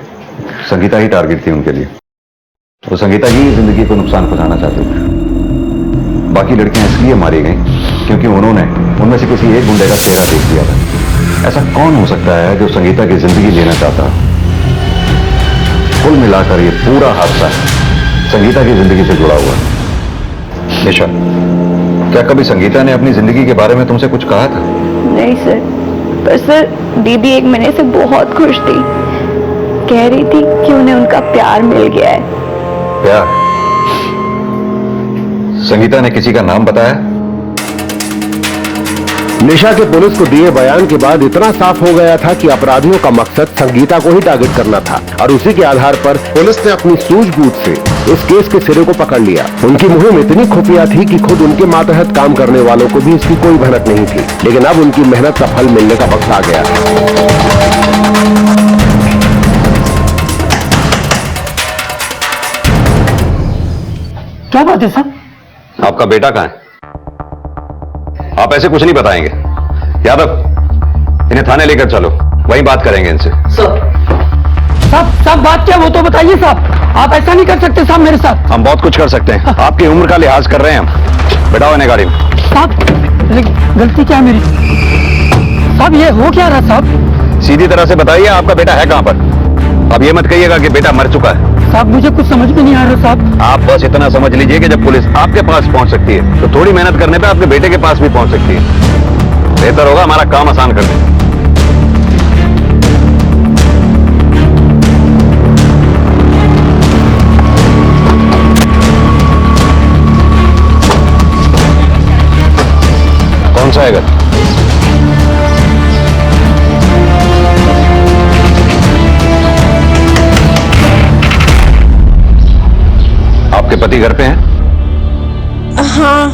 संगीता ही टारगेट थी उनके लिए। वो संगीता की जिंदगी को नुकसान पहुंचाना चाहती थी। बाकी लड़कियां इसलिए मारी गई क्योंकि उन्होंने उनमें से किसी एक गुंडे का चेहरा देख लिया था। ऐसा कौन हो सकता है जो संगीता की जिंदगी लेना चाहता? कुल मिलाकर ये पूरा हादसा संगीता की जिंदगी से जुड़ा हुआ है। निशा, क्या कभी संगीता ने अपनी जिंदगी के बारे में तुमसे कुछ कहा था? नहीं सर, पर सर दीदी 1 महीने से बहुत खुश थी। कह रही थी कि उन्हें उनका प्यार मिल गया है। प्यार? संगीता ने किसी का नाम बताया? निशा के पुलिस को दिए बयान के बाद इतना साफ हो गया था कि अपराधियों का मकसद संगीता को ही टारगेट करना था और उसी के आधार पर पुलिस ने अपनी सूझबूझ से इस केस के सिरे को पकड़ लिया। उनकी मुहिम इतनी खुफिया थी कि खुद उनके मातहत काम करने वालों को भी इसकी कोई भनक नहीं थी, लेकिन अब उनकी मेहनत का फल मिलने का वक्त आ गया। क्या बात है सर? आपका बेटा कहाँ है? आप ऐसे कुछ नहीं बताएंगे। यादव, इन्हें थाने लेकर चलो, वहीं बात करेंगे इनसे। साहब बात क्या वो तो बताइए साहब। आप ऐसा नहीं कर सकते साहब मेरे साथ। हम बहुत कुछ कर सकते हैं, आपकी उम्र का लिहाज कर रहे हैं हम। बैठाओ इन्हें गाड़ी में। साहब गलती क्या मेरी? साहब ये हो क्या रहा साहब? सीधी तरह से बताइए आपका बेटा है कहां पर? अब ये मत कहिएगा कि बेटा मर चुका है। साहब मुझे कुछ समझ में नहीं आ रहा साहब। आप बस इतना समझ लीजिए कि जब पुलिस आपके पास पहुंच सकती है तो थोड़ी मेहनत करने पे आपके बेटे के पास भी पहुंच सकती है। बेहतर होगा हमारा काम आसान कर दें। कौन सा है घर? आपके पति घर पे हैं? हाँ।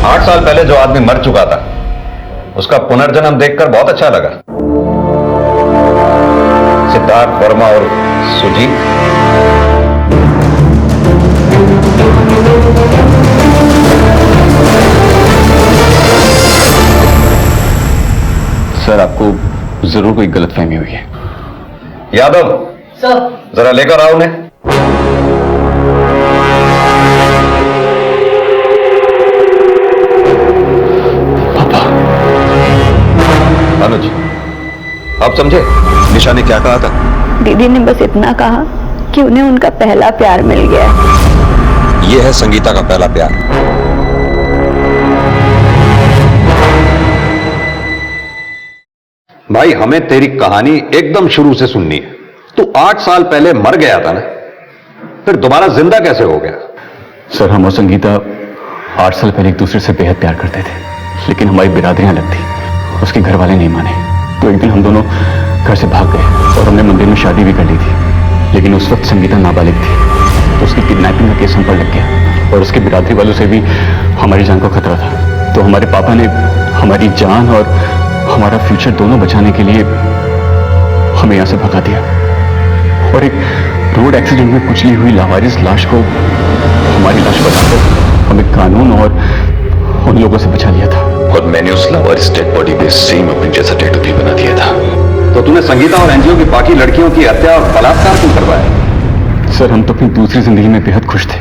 आठ साल पहले जो आदमी मर चुका था उसका पुनर्जन्म देखकर बहुत अच्छा लगा। सिद्धार्थ वर्मा और सुजीत। सर आपको जरूर कोई गलतफहमी हुई है। यादव सर, जरा लेकर आओ उन्हें। पापा। अनुज, आप समझे निशा ने क्या कहा था? दीदी ने बस इतना कहा कि उन्हें उनका पहला प्यार मिल गया। यह है संगीता का पहला प्यार। भाई, हमें तेरी कहानी एकदम शुरू से सुननी है। तू 8 साल पहले मर गया था ना, फिर दोबारा जिंदा कैसे हो गया? सर, हम और संगीता 8 साल पहले एक दूसरे से बेहद प्यार करते थे, लेकिन हमारी बिरादरियां अलग थी। उसके घर वाले नहीं माने, तो एक दिन हम दोनों घर से भाग गए और हमने मंदिर में शादी भी कर ली थी। लेकिन उस वक्त संगीता नाबालिग थी, तो उसकी किडनैपिंग का केस हम पर लग गया और उसके बिरादरी वालों से भी हमारी जान को खतरा था। तो हमारे पापा ने हमारी जान और हमारा फ्यूचर दोनों बचाने के लिए हमें यहां से भगा दिया और एक रोड एक्सीडेंट में कुचली हुई लावारिस लाश को हमारी लाश बताकर हमें कानून और उन लोगों से बचा लिया था। और मैंने उस लावारिस डेड बॉडी पे सेम अपने जैसा टैटू भी बना दिया था। तो तूने संगीता और एनजीओ की बाकी लड़कियों की हत्या और बलात्कार क्यों करवाया? सर, हम तो अपनी दूसरी जिंदगी में बेहद खुश थे।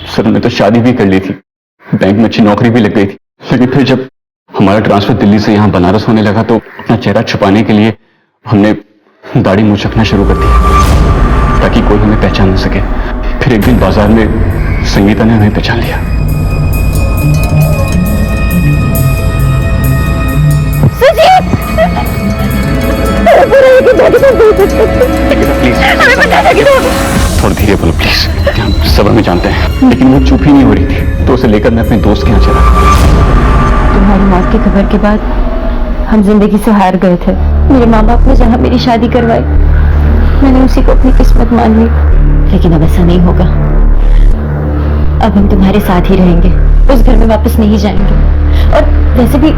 सर, हमने तो शादी भी कर ली थी, बैंक में अच्छी नौकरी भी लग गई थी। लेकिन फिर जब हमारा ट्रांसफर दिल्ली से यहाँ बनारस होने लगा तो अपना चेहरा छुपाने के लिए हमने दाढ़ी मूंछ रखना शुरू कर दिया ताकि कोई हमें पहचान न सके। फिर एक दिन बाजार में संगीता ने हमें पहचान लिया। थोड़ा धीरे बोलो प्लीज, हम सबर में जानते हैं। लेकिन वो चुप ही नहीं हो रही थी, तो उसे लेकर मैं अपने दोस्त के यहाँ चला। तुम्हारी मौत की खबर के बाद हम जिंदगी से हार गए थे। मेरे माँ बाप ने जहाँ मेरी शादी करवाई, मैंने उसी को अपनी किस्मत मान ली। लेकिन अब ऐसा नहीं होगा। अब हम तुम्हारे साथ ही रहेंगे, उस घर में वापस नहीं जाएंगे। और वैसे भी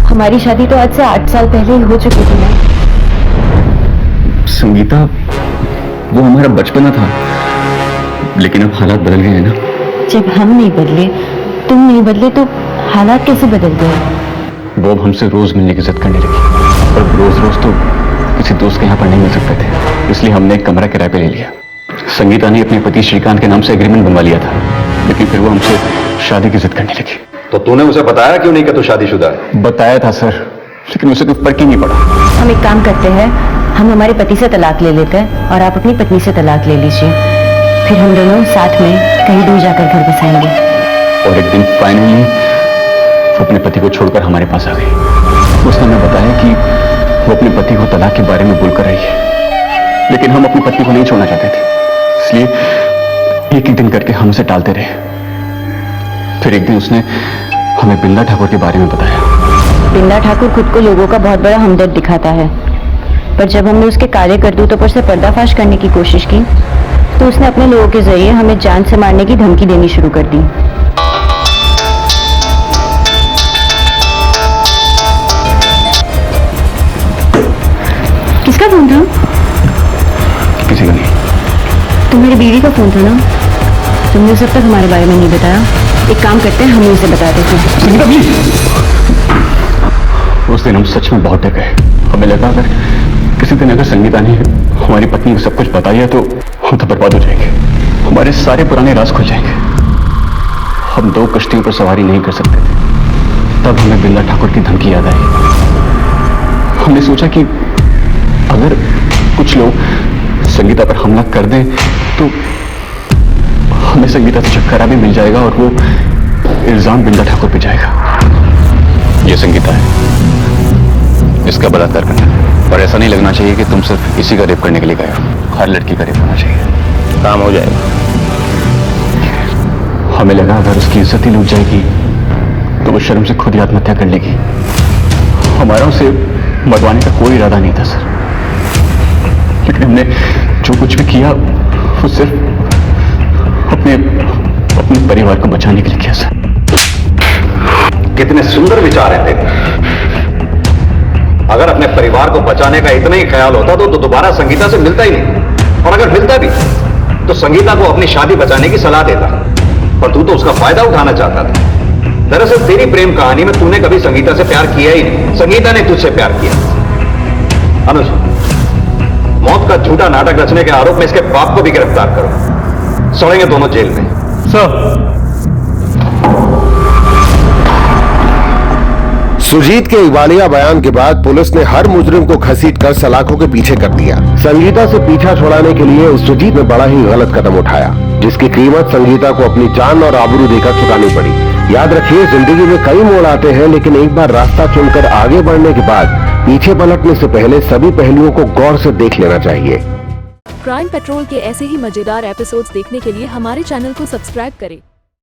हमारी शादी तो आज से 8 साल पहले ही हो चुकी थी ना। संगीता, वो हमारा बचपना था, लेकिन अब हालात बदल गए हैं ना। जब हम नहीं बदले, तुम नहीं बदले, तो हालात कैसे बदल गए? वो अब हमसे रोज मिलने की जिद करने लगी और रोज रोज तो किसी दोस्त के यहाँ पर नहीं मिल सकते थे, इसलिए हमने एक कमरा किराए पे ले लिया। संगीता ने अपने पति श्रीकांत के नाम से एग्रीमेंट बनवा लिया था, लेकिन फिर वो हमसे शादी की जिद करने लगी। तो तूने उसे बताया क्यों नहीं कि तू शादीशुदा है? बताया था सर, लेकिन उसे कोई फर्क ही नहीं पड़ा। हम एक काम करते हैं, हम हमारे पति से तलाक ले लेते हैं और आप अपनी पत्नी से तलाक ले लीजिए। फिर हम दोनों साथ में कहीं दूर जाकर घर बसाएंगे। और एक दिन फाइनली वो अपने पति को छोड़कर हमारे पास आ गई। उसने हमें बताया कि वो अपने पति को तलाक के बारे में बोलकर रही है, लेकिन हम अपनी पत्नी को नहीं छोड़ना चाहते थे, इसलिए एक एक दिन करके हम उसे टालते रहे। फिर एक दिन उसने हमें बिंदा ठाकुर के बारे में बताया। बिंदा ठाकुर खुद को लोगों का बहुत बड़ा हमदर्द दिखाता है, पर जब हमने उसके काले करतूतों पर से पर्दाफाश करने की कोशिश की तो उसने अपने लोगों के जरिए हमें जान से मारने की धमकी देनी शुरू कर दी। किसका फोन था? किसी का नहीं। तो मेरी बीवी का फोन था ना? तुमने उसे अब तक हमारे बारे में नहीं बताया। एक काम करते हैं, हम उसे बता देते हैं। उस दिन हम सच में बहुत डर गए। हमें लगा अगर किसी दिन अगर संगीता ने हमारी पत्नी को सब कुछ बता दिया तो हम तो बर्बाद हो जाएंगे, हमारे सारे पुराने राज खुल जाएंगे। हम 2 कश्तियों पर सवारी नहीं कर सकते थे। तब हमें बिंदा ठाकुर की धमकी याद आई। हमने सोचा कि अगर कुछ लोग संगीता पर हमला कर दें तो हमें संगीता से छुटकारा भी मिल जाएगा और वो इल्जाम बिंदा ठाकुर पे जाएगा। ये संगीता है, इसका बलात्कार करना। पर ऐसा नहीं लगना चाहिए कि तुम सिर्फ इसी का रेप करने के लिए गए हो। हर लड़की का रेप होना चाहिए, काम हो जाएगा। हमें लगा अगर उसकी इज्जत ही लूट जाएगी तो वो शर्म से खुद ही आत्महत्या कर लेगी। हमारा उसे मरवाने का कोई इरादा नहीं था सर, लेकिन हमने जो कुछ भी किया वो सिर्फ अपने परिवार को बचाने के लिए किया सर। कितने सुंदर विचार हैं तेरे। अगर अपने परिवार को बचाने का इतना ही ख्याल होता तो दोबारा संगीता से मिलता ही नहीं, और अगर मिलता भी तो संगीता को अपनी शादी बचाने की सलाह देता, पर तू तो उसका फायदा उठाना चाहता था। दरअसल तेरी प्रेम कहानी में तूने कभी संगीता से प्यार किया ही नहीं, संगीता ने तुझसे प्यार किया। अनुज, मौत का झूठा नाटक रचने के आरोप में इसके बाप को भी गिरफ्तार करो। सड़ेंगे दोनों जेल में। सर। सुजीत के इकबालिया बयान के बाद पुलिस ने हर मुजरिम को घसीटकर सलाखों के पीछे कर दिया। संगीता से पीछा छुड़ाने के लिए उस सुजीत ने बड़ा ही गलत कदम उठाया, जिसकी कीमत संगीता को अपनी जान और आबरू देकर चुकानी पड़ी। याद रखिए, जिंदगी में कई मोड़ आते हैं, लेकिन एक बार रास्ता चुनकर आगे बढ़ने के बाद पीछे पलटने से पहले सभी पहलुओं को गौर से देख लेना चाहिए। क्राइम पेट्रोल के ऐसे ही मजेदार एपिसोड्स देखने के लिए हमारे चैनल को सब्सक्राइब करें।